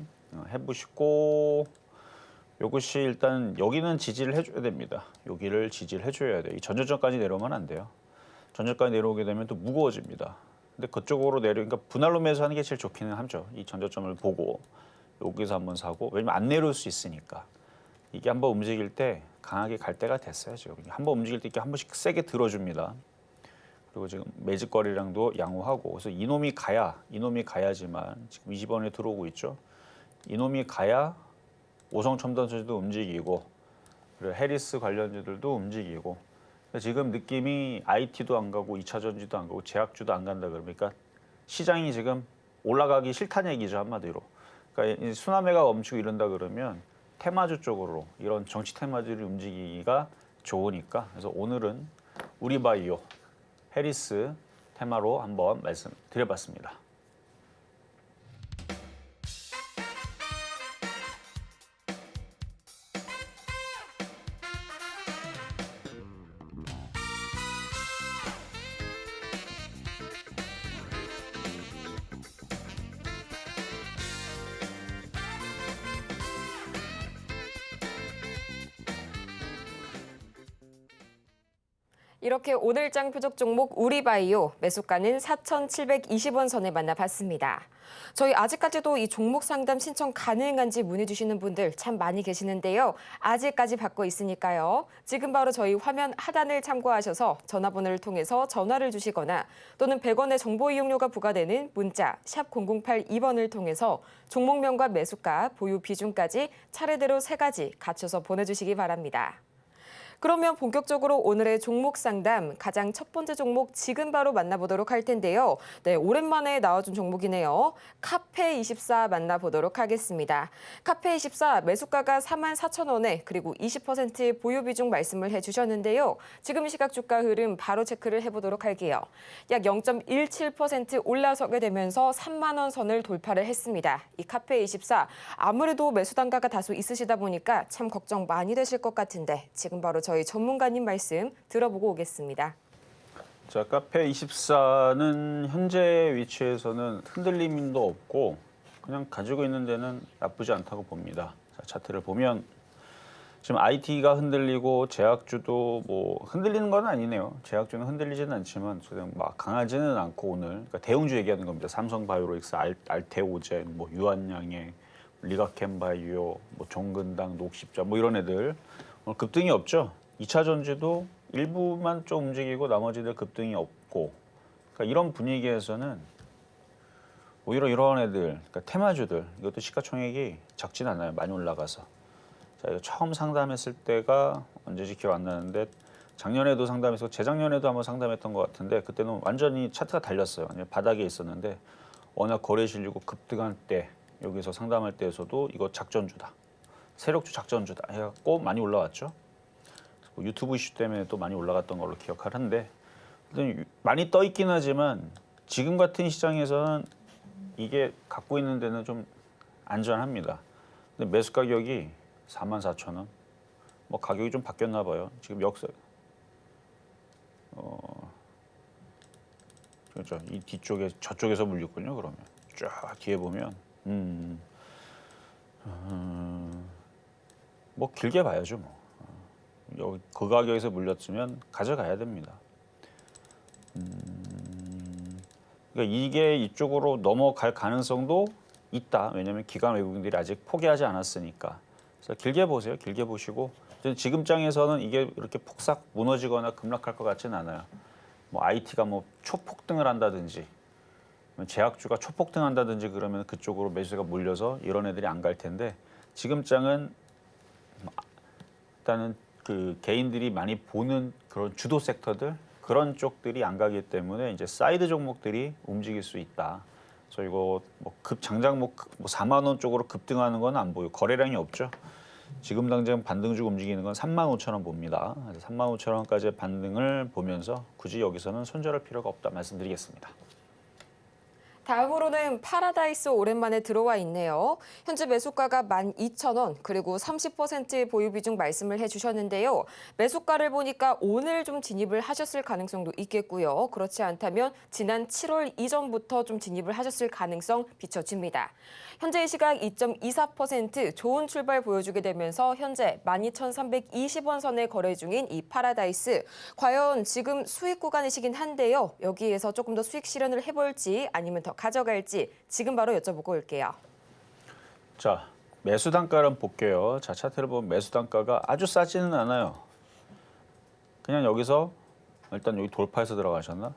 해보시고 요것이 일단 여기는 지지를 해줘야 됩니다. 여기를 지지를 해줘야 돼요. 이 전저점까지 내려오면 안 돼요. 전저점까지 내려오게 되면 또 무거워집니다. 근데 그쪽으로 그러니까 분할로 매수하는 게 제일 좋기는 하죠. 이 전저점을 보고 여기서 한번 사고, 왜냐면 안 내려올 수 있으니까. 이게 한번 움직일 때 강하게 갈 때가 됐어요. 지금 한번 움직일 때 이렇게 한 번씩 세게 들어줍니다. 그리고 지금 매직거래량도 양호하고, 그래서 이놈이 가야지만 지금 20원에 들어오고 있죠. 이놈이 가야 오성첨단소재도 움직이고, 그리고 해리스 관련주들도 움직이고. 지금 느낌이 IT도 안 가고 2차 전지도 안 가고 제약주도 안 간다 그러니까 시장이 지금 올라가기 싫다는 얘기죠, 한마디로. 그러니까 수남회가 멈추고 이런다 그러면 테마주 쪽으로 이런 정치 테마주를 움직이기가 좋으니까, 그래서 오늘은 우리바이오, 해리스 테마로 한번 말씀드려봤습니다. 이렇게 오늘장 표적 종목 우리바이오 매수가는 4,720원 선을 만나봤습니다. 저희 아직까지도 이 종목 상담 신청 가능한지 문의 주시는 분들 참 많이 계시는데요. 아직까지 받고 있으니까요. 지금 바로 저희 화면 하단을 참고하셔서 전화번호를 통해서 전화를 주시거나 또는 100원의 정보 이용료가 부과되는 문자 샵 0082번을 통해서 종목명과 매수가, 보유 비중까지 차례대로 3가지 갖춰서 보내주시기 바랍니다. 그러면 본격적으로 오늘의 종목 상담 가장 첫 번째 종목 지금 바로 만나보도록 할 텐데요. 네, 오랜만에 나와준 종목이네요. 카페24 만나보도록 하겠습니다. 카페24 매수가가 44,000원에 그리고 20% 보유 비중 말씀을 해주셨는데요. 지금 이 시각 주가 흐름 바로 체크를 해보도록 할게요. 약 0.17% 올라서게 되면서 3만 원 선을 돌파를 했습니다. 이 카페24 아무래도 매수 단가가 다소 있으시다 보니까 참 걱정 많이 되실 것 같은데 지금 바로 저희 전문가님 말씀 들어보고 오겠습니다. 자, 카페24는 현재 위치에서는 흔들림도 없고 그냥 가지고 있는 데는 나쁘지 않다고 봅니다. 자, 차트를 보면 지금 IT가 흔들리고 제약주도 뭐 흔들리는 건 아니네요. 제약주는 흔들리지는 않지만 그냥 막 강하지는 않고 오늘 그러니까 대형주 얘기하는 겁니다. 삼성바이오로직스, 알테오젠, 뭐 유한양행, 리가캠바이오, 뭐 종근당, 녹십자 뭐 이런 애들 오늘 급등이 없죠. 2차 전지도 일부만 좀 움직이고 나머지들 급등이 없고 그러니까 이런 분위기에서는 오히려 이런 애들, 그러니까 테마주들 이것도 시가총액이 적진 않아요. 많이 올라가서. 자, 이거 처음 상담했을 때가 언제지 기억 안 나는데 작년에도 상담해서 재작년에도 한번 상담했던 것 같은데 그때는 완전히 차트가 달렸어요. 바닥에 있었는데 워낙 거래 실리고 급등할 때 여기서 상담할 때에서도 이거 작전주다. 세력주 작전주다 해갖고 많이 올라왔죠. 유튜브 이슈 때문에 또 많이 올라갔던 걸로 기억하는데 많이 떠 있긴 하지만 지금 같은 시장에서는 이게 갖고 있는 데는 좀 안전합니다. 근데 매수 가격이 44,000원. 뭐 가격이 좀 바뀌었나 봐요. 지금 그렇죠. 이 뒤쪽에 저쪽에서 물렸군요. 그러면 쫙 뒤에 보면 뭐 길게 봐야죠. 뭐. 여기 그 가격에서 물렸으면 가져가야 됩니다. 그러니까 이게 이쪽으로 넘어갈 가능성도 있다. 왜냐하면 기관 외국인들이 아직 포기하지 않았으니까. 그래서 길게 보세요. 길게 보시고 지금 장에서는 이게 이렇게 폭삭 무너지거나 급락할 것 같지는 않아요. 뭐 IT가 뭐 초폭등을 한다든지 제약주가 초폭등한다든지 그러면 그쪽으로 매수가 몰려서 이런 애들이 안 갈 텐데 지금 장은 일단은 그 개인들이 많이 보는 그런 주도 섹터들 그런 쪽들이 안 가기 때문에 이제 사이드 종목들이 움직일 수 있다. 그래서 이거 뭐 장장 뭐 4만 원 쪽으로 급등하는 건 안 보여. 거래량이 없죠. 지금 당장 반등 주고 움직이는 건 3만 5천 원 봅니다. 그래서 3만 5천 원까지의 반등을 보면서 굳이 여기서는 손절할 필요가 없다 말씀드리겠습니다. 다음으로는 파라다이스 오랜만에 들어와 있네요. 현재 매수가가 12,000원 그리고 30% 보유 비중 말씀을 해주셨는데요. 매수가를 보니까 오늘 좀 진입을 하셨을 가능성도 있겠고요. 그렇지 않다면 지난 7월 이전부터 좀 진입을 하셨을 가능성 비춰집니다. 현재 이 시각 2.24% 좋은 출발 보여주게 되면서 현재 12,320원 선에 거래 중인 이 파라다이스. 과연 지금 수익 구간이시긴 한데요. 여기에서 조금 더 수익 실현을 해볼지 아니면 더 가져갈지 지금 바로 여쭤보고 올게요. 자, 매수 단가를 볼게요. 자, 차트를 보면 매수 단가가 아주 싸지는 않아요. 그냥 여기서 일단 여기 돌파해서 들어가셨나?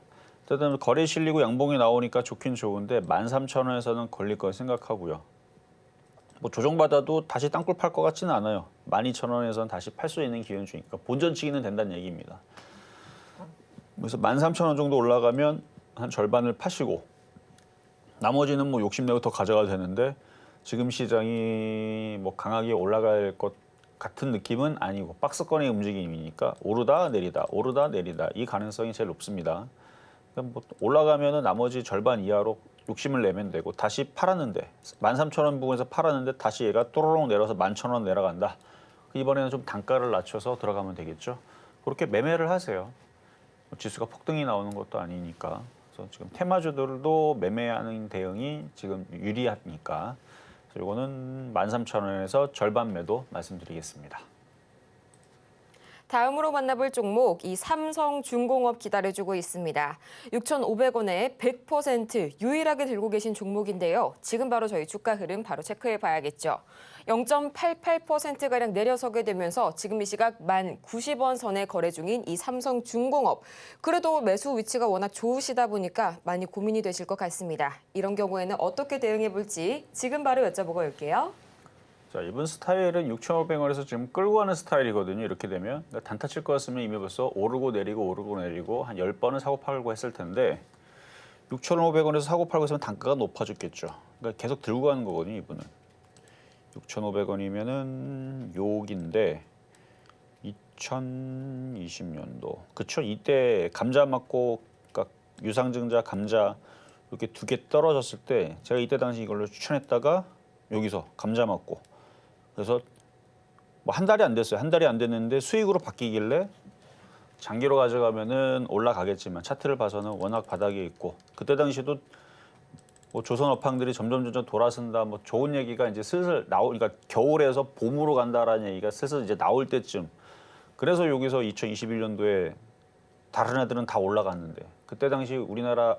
일단 거래 실리고 양봉이 나오니까 좋긴 좋은데 13,000원에서는 걸릴 거 생각하고요. 뭐 조정받아도 다시 땅굴 팔 것 같지는 않아요. 12,000원에서는 다시 팔 수 있는 기회는 주니까 본전치기는 된다는 얘기입니다. 그래서 13,000원 정도 올라가면 한 절반을 파시고 나머지는 뭐 욕심내고 더 가져가도 되는데 지금 시장이 뭐 강하게 올라갈 것 같은 느낌은 아니고 박스권의 움직임이니까 오르다 내리다 오르다 내리다 이 가능성이 제일 높습니다. 그러니까 뭐 올라가면은 나머지 절반 이하로 욕심을 내면 되고 다시 팔았는데 13,000원 부근에서 팔았는데 다시 얘가 또로롱 내려서 11,000원 내려간다. 이번에는 좀 단가를 낮춰서 들어가면 되겠죠. 그렇게 매매를 하세요. 지수가 폭등이 나오는 것도 아니니까. 그래서 지금 테마주들도 매매하는 대응이 지금 유리하니까 이거는 13,000원에서 절반 매도 말씀드리겠습니다. 다음으로 만나볼 종목, 이 삼성중공업 기다려주고 있습니다. 6,500원에 100% 유일하게 들고 계신 종목인데요. 지금 바로 저희 주가 흐름 바로 체크해 봐야겠죠. 0.88%가량 내려서게 되면서 지금 이 시각 1,090원 선에 거래 중인 이 삼성중공업. 그래도 매수 위치가 워낙 좋으시다 보니까 많이 고민이 되실 것 같습니다. 이런 경우에는 어떻게 대응해 볼지 지금 바로 여쭤보고 올게요. 자, 이번 스타일은 6,500원에서 지금 끌고 가는 스타일이거든요. 이렇게 되면 그러니까 단타 칠 거였으면 이미 벌써 오르고 내리고 한 10번은 사고 팔고 했을 텐데 6,500원에서 사고 팔고 있으면 단가가 높아졌겠죠. 그러니까 계속 들고 가는 거거든요. 이분은 6,500원이면은 욕인데 2020년도 그쵸? 이때 감자 맞고 그러니까 유상증자 감자 이렇게 두 개 떨어졌을 때 제가 이때 당시 이걸로 추천했다가 여기서 감자 맞고 그래서 뭐 한 달이 안 됐어요. 한 달이 안 됐는데 수익으로 바뀌길래 장기로 가져가면은 올라가겠지만 차트를 봐서는 워낙 바닥에 있고 그때 당시도 뭐 조선 업황들이 점점 돌아선다 뭐 좋은 얘기가 이제 슬슬 그러니까 겨울에서 봄으로 간다라는 얘기가 슬슬 이제 나올 때쯤 그래서 여기서 2021년도에 다른 애들은 다 올라갔는데 그때 당시 우리나라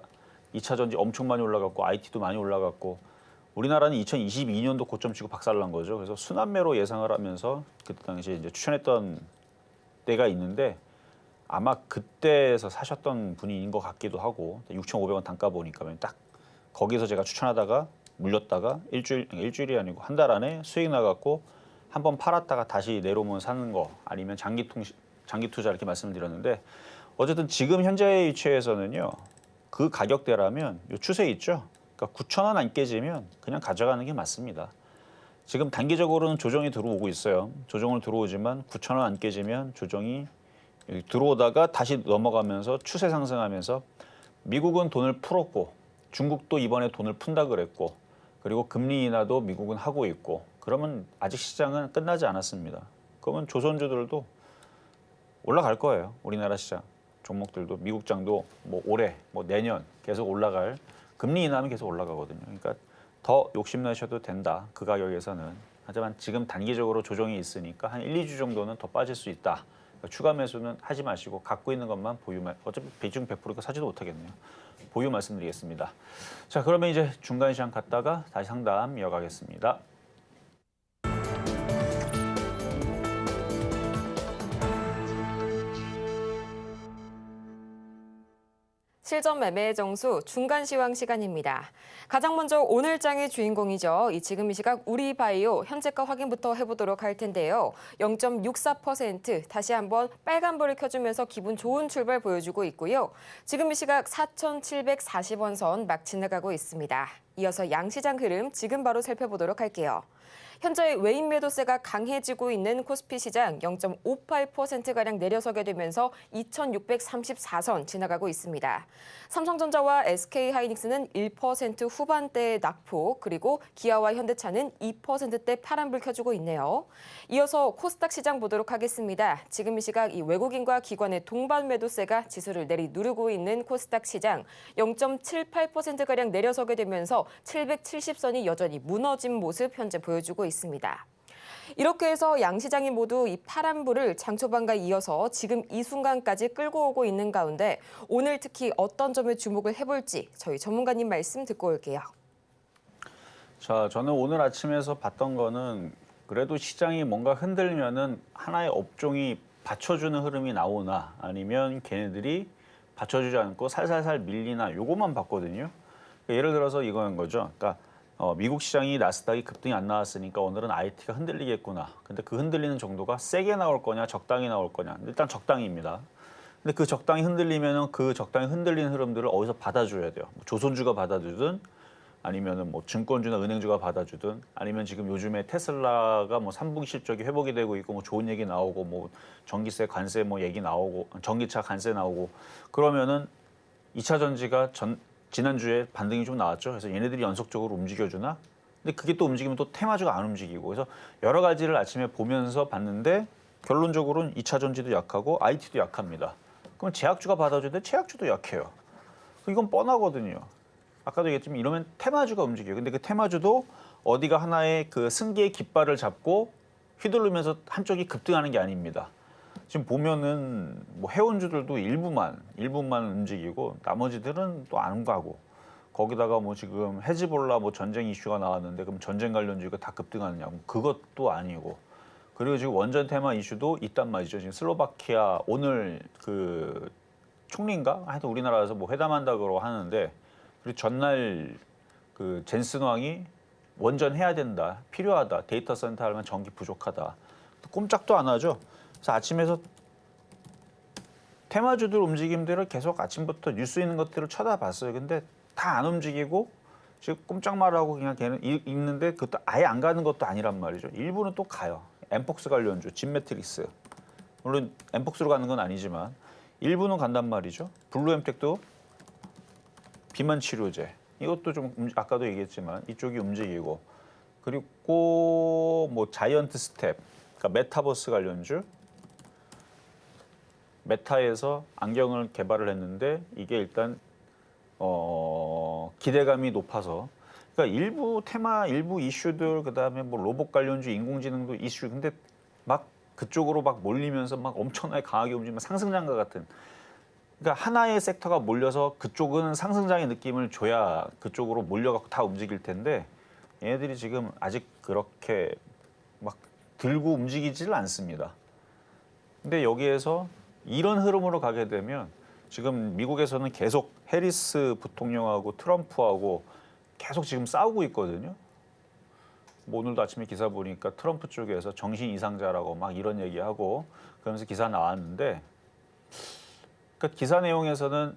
2차 전지 엄청 많이 올라갔고 IT도 많이 올라갔고 우리나라는 2022년도 고점 치고 박살난 거죠. 그래서 순환매로 예상을 하면서 그때 당시에 이제 추천했던 때가 있는데 아마 그때에서 사셨던 분인 것 같기도 하고 6,500원 단가 보니까 딱 거기서 제가 추천하다가 물렸다가 일주일이 아니고 한 달 안에 수익 나갔고 한번 팔았다가 다시 내려오면 사는 거 아니면 장기 투자 이렇게 말씀드렸는데 어쨌든 지금 현재 위치에서는요. 그 가격대라면 요 추세 있죠. 그러니까 9,000원 안 깨지면 그냥 가져가는 게 맞습니다. 지금 단기적으로는 조정이 들어오고 있어요. 조정을 들어오지만 9,000원 안 깨지면 조정이 들어오다가 다시 넘어가면서 추세 상승하면서 미국은 돈을 풀었고 중국도 이번에 돈을 푼다 그랬고 그리고 금리 인하도 미국은 하고 있고 그러면 아직 시장은 끝나지 않았습니다. 그러면 조선주들도 올라갈 거예요. 우리나라 시장 종목들도 미국장도 뭐 올해 뭐 내년 계속 올라갈 금리 인하면 계속 올라가거든요. 그러니까 더 욕심내셔도 된다. 그 가격에서는. 하지만 지금 단기적으로 조정이 있으니까 한 1, 2주 정도는 더 빠질 수 있다. 그러니까 추가 매수는 하지 마시고 갖고 있는 것만 보유만 어차피 비중 100%가 사지도 못하겠네요. 보유 말씀드리겠습니다. 자, 그러면 이제 중간 시장 갔다가 다시 상담 이어가겠습니다. 실전 매매의 정수 중간 시황 시간입니다. 가장 먼저 오늘 장의 주인공이죠. 지금 이 시각 우리바이오 현재가 확인부터 해보도록 할 텐데요. 0.64% 다시 한번 빨간불을 켜주면서 기분 좋은 출발 보여주고 있고요. 지금 이 시각 4,740원 선 막 지나가고 있습니다. 이어서 양시장 흐름 지금 바로 살펴보도록 할게요. 현재 외인 매도세가 강해지고 있는 코스피 시장 0.58%가량 내려서게 되면서 2,634선 지나가고 있습니다. 삼성전자와 SK하이닉스는 1% 후반대의 낙폭, 그리고 기아와 현대차는 2%대 파란불 켜주고 있네요. 이어서 코스닥 시장 보도록 하겠습니다. 지금 이 시각 이 외국인과 기관의 동반 매도세가 지수를 내리누르고 있는 코스닥 시장 0.78%가량 내려서게 되면서 770선이 여전히 무너진 모습 현재 보여주고 있습니다. 이렇게 해서 양시장이 모두 이 파란불을 장 초반과 이어서 지금 이 순간까지 끌고 오고 있는 가운데 오늘 특히 어떤 점에 주목을 해볼지 저희 전문가님 말씀 듣고 올게요. 자, 저는 오늘 아침에서 봤던 거는 그래도 시장이 뭔가 흔들면은 하나의 업종이 받쳐주는 흐름이 나오나 아니면 걔네들이 받쳐주지 않고 살살살 밀리나 요것만 봤거든요. 그러니까 예를 들어서 이거인 거죠. 그러니까 미국 시장이 나스닥이 급등이 안 나왔으니까 오늘은 IT가 흔들리겠구나. 근데 그 흔들리는 정도가 세게 나올 거냐 적당히 나올 거냐. 일단 적당히입니다. 근데 그 적당히 흔들리면은 그 적당히 흔들리는 흐름들을 어디서 받아줘야 돼요. 뭐 조선주가 받아주든 아니면은 뭐 증권주나 은행주가 받아주든 아니면 지금 요즘에 테슬라가 뭐 3분기 실적이 회복이 되고 있고 뭐 좋은 얘기 나오고 뭐 전기세 관세 뭐 얘기 나오고 전기차 관세 나오고 그러면은 2차 전지가 지난주에 반등이 좀 나왔죠. 그래서 얘네들이 연속적으로 움직여주나? 근데 그게 또 움직이면 또 테마주가 안 움직이고 그래서 여러 가지를 아침에 보면서 봤는데 결론적으로는 2차 전지도 약하고 IT도 약합니다. 그럼 제약주가 받아주는데 제약주도 약해요. 이건 뻔하거든요. 아까도 얘기했지만 이러면 테마주가 움직여요. 근데 그 테마주도 어디가 하나의 그 승기의 깃발을 잡고 휘두르면서 한쪽이 급등하는 게 아닙니다. 지금 보면은 뭐 해운주들도 일부만 움직이고 나머지들은 또 안 가고 거기다가 뭐 지금 헤즈볼라 뭐 전쟁 이슈가 나왔는데 그럼 전쟁 관련주가 다 급등하느냐 그것도 아니고 그리고 지금 원전 테마 이슈도 있단 말이죠. 지금 슬로바키아 오늘 그 총리인가 하여튼 우리나라에서 뭐 회담한다고 하는데 그리고 전날 그 젠슨 왕이 원전 해야 된다 필요하다 데이터 센터 하려면 전기 부족하다 꼼짝도 안 하죠. 그래서 아침에서 테마주들 움직임들을 계속 아침부터 뉴스 있는 것들을 쳐다봤어요. 근데 다 안 움직이고 지금 꼼짝 말하고 그냥 걔는 읽는데 그것도 아예 안 가는 것도 아니란 말이죠. 일부는 또 가요. 엠폭스 관련주, 진매트릭스. 물론 엠폭스로 가는 건 아니지만 일부는 간단 말이죠. 블루엠텍도 비만 치료제. 이것도 좀 아까도 얘기했지만 이쪽이 움직이고 그리고 뭐 자이언트 스텝, 그러니까 메타버스 관련주. 메타에서 안경을 개발을 했는데 이게 일단 기대감이 높아서 그러니까 일부 테마, 일부 이슈들 그다음에 뭐 로봇 관련주, 인공지능도 이슈 근데 막 그쪽으로 막 몰리면서 막 엄청나게 강하게 움직이면 상승장과 같은 그러니까 하나의 섹터가 몰려서 그쪽은 상승장의 느낌을 줘야 그쪽으로 몰려갖고 다 움직일 텐데 얘네들이 지금 아직 그렇게 막 들고 움직이지를 않습니다. 근데 여기에서 이런 흐름으로 가게 되면 지금 미국에서는 계속 해리스 부통령하고 트럼프하고 계속 지금 싸우고 있거든요. 뭐 오늘도 아침에 기사 보니까 트럼프 쪽에서 정신 이상자라고 막 이런 얘기하고 그러면서 기사 나왔는데 그 기사 내용에서는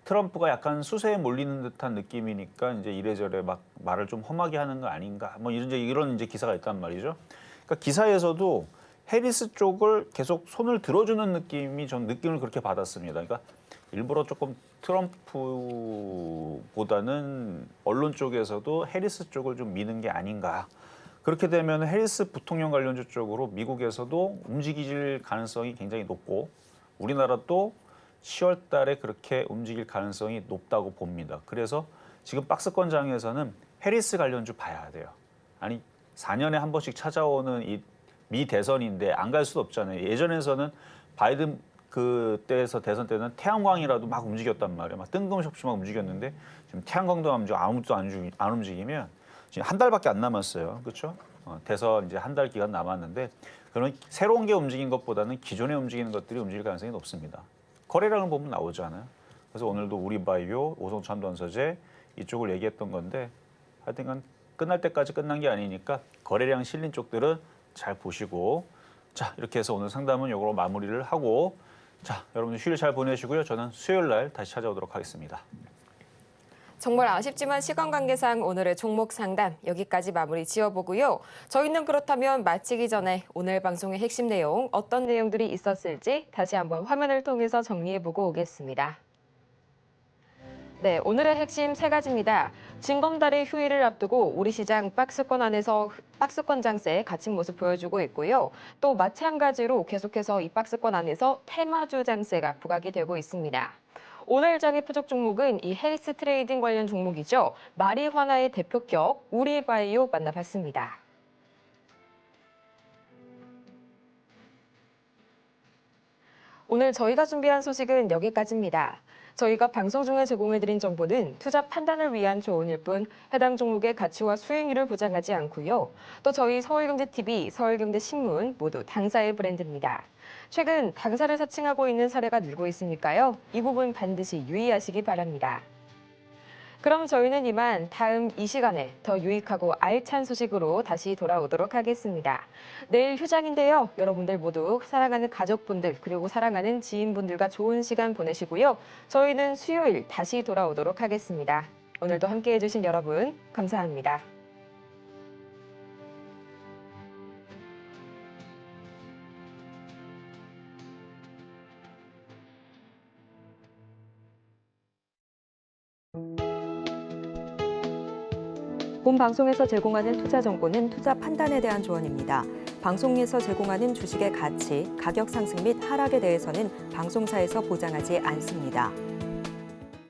트럼프가 약간 수세에 몰리는 듯한 느낌이니까 이제 이래저래 막 말을 좀 험하게 하는 거 아닌가 뭐 이런 이제 기사가 있단 말이죠. 그러니까 기사에서도 해리스 쪽을 계속 손을 들어주는 느낌이 전 느낌을 그렇게 받았습니다. 그러니까 일부러 조금 트럼프보다는 언론 쪽에서도 해리스 쪽을 좀 미는 게 아닌가. 그렇게 되면 해리스 부통령 관련주 쪽으로 미국에서도 움직일 가능성이 굉장히 높고 우리나라도 10월 달에 그렇게 움직일 가능성이 높다고 봅니다. 그래서 지금 박스권장에서는 해리스 관련주 봐야 돼요. 아니 4년에 한 번씩 찾아오는 이 미 대선인데 안 갈 수도 없잖아요. 예전에서는 바이든 그때에서 대선 때는 태양광이라도 막 움직였단 말이에요. 막 뜬금없이 막 움직였는데 지금 태양광도 안 움직이고 아무것도 안 움직이면 지금 한 달밖에 안 남았어요. 그렇죠? 대선 이제 한 달 기간 남았는데 그런 새로운 게 움직인 것보다는 기존에 움직이는 것들이 움직일 가능성이 높습니다. 거래량을 보면 나오잖아요. 그래서 오늘도 우리바이오, 오송참던서제 이쪽을 얘기했던 건데 하여튼간 끝날 때까지 끝난 게 아니니까 거래량 실린 쪽들은 잘 보시고 자 이렇게 해서 오늘 상담은 이걸로 마무리를 하고 자 여러분들 휴일 잘 보내시고요. 저는 수요일 날 다시 찾아오도록 하겠습니다. 정말 아쉽지만 시간 관계상 오늘의 종목 상담 여기까지 마무리 지어보고요. 저희는 그렇다면 마치기 전에 오늘 방송의 핵심 내용 어떤 내용들이 있었을지 다시 한번 화면을 통해서 정리해보고 오겠습니다. 네, 오늘의 핵심 3가지입니다. 징검다리 휴일을 앞두고 우리 시장 박스권 안에서 박스권 장세 갇힌 모습 보여주고 있고요. 또 마찬가지로 계속해서 이 박스권 안에서 테마주 장세가 부각이 되고 있습니다. 오늘 장의 표적 종목은 이 해리스 트레이딩 관련 종목이죠. 마리화나의 대표격 우리바이오 만나봤습니다. 오늘 저희가 준비한 소식은 여기까지입니다. 저희가 방송 중에 제공해드린 정보는 투자 판단을 위한 조언일 뿐 해당 종목의 가치와 수익률을 보장하지 않고요. 또 저희 서울경제TV, 서울경제신문 모두 당사의 브랜드입니다. 최근 당사를 사칭하고 있는 사례가 늘고 있으니까요. 이 부분 반드시 유의하시기 바랍니다. 그럼 저희는 이만 다음 이 시간에 더 유익하고 알찬 소식으로 다시 돌아오도록 하겠습니다. 내일 휴장인데요. 여러분들 모두 사랑하는 가족분들 그리고 사랑하는 지인분들과 좋은 시간 보내시고요. 저희는 수요일 다시 돌아오도록 하겠습니다. 오늘도 함께해 주신 여러분 감사합니다. 본 방송에서 제공하는 투자 정보는 투자 판단에 대한 조언입니다. 방송에서 제공하는 주식의 가치, 가격 상승 및 하락에 대해서는 방송사에서 보장하지 않습니다.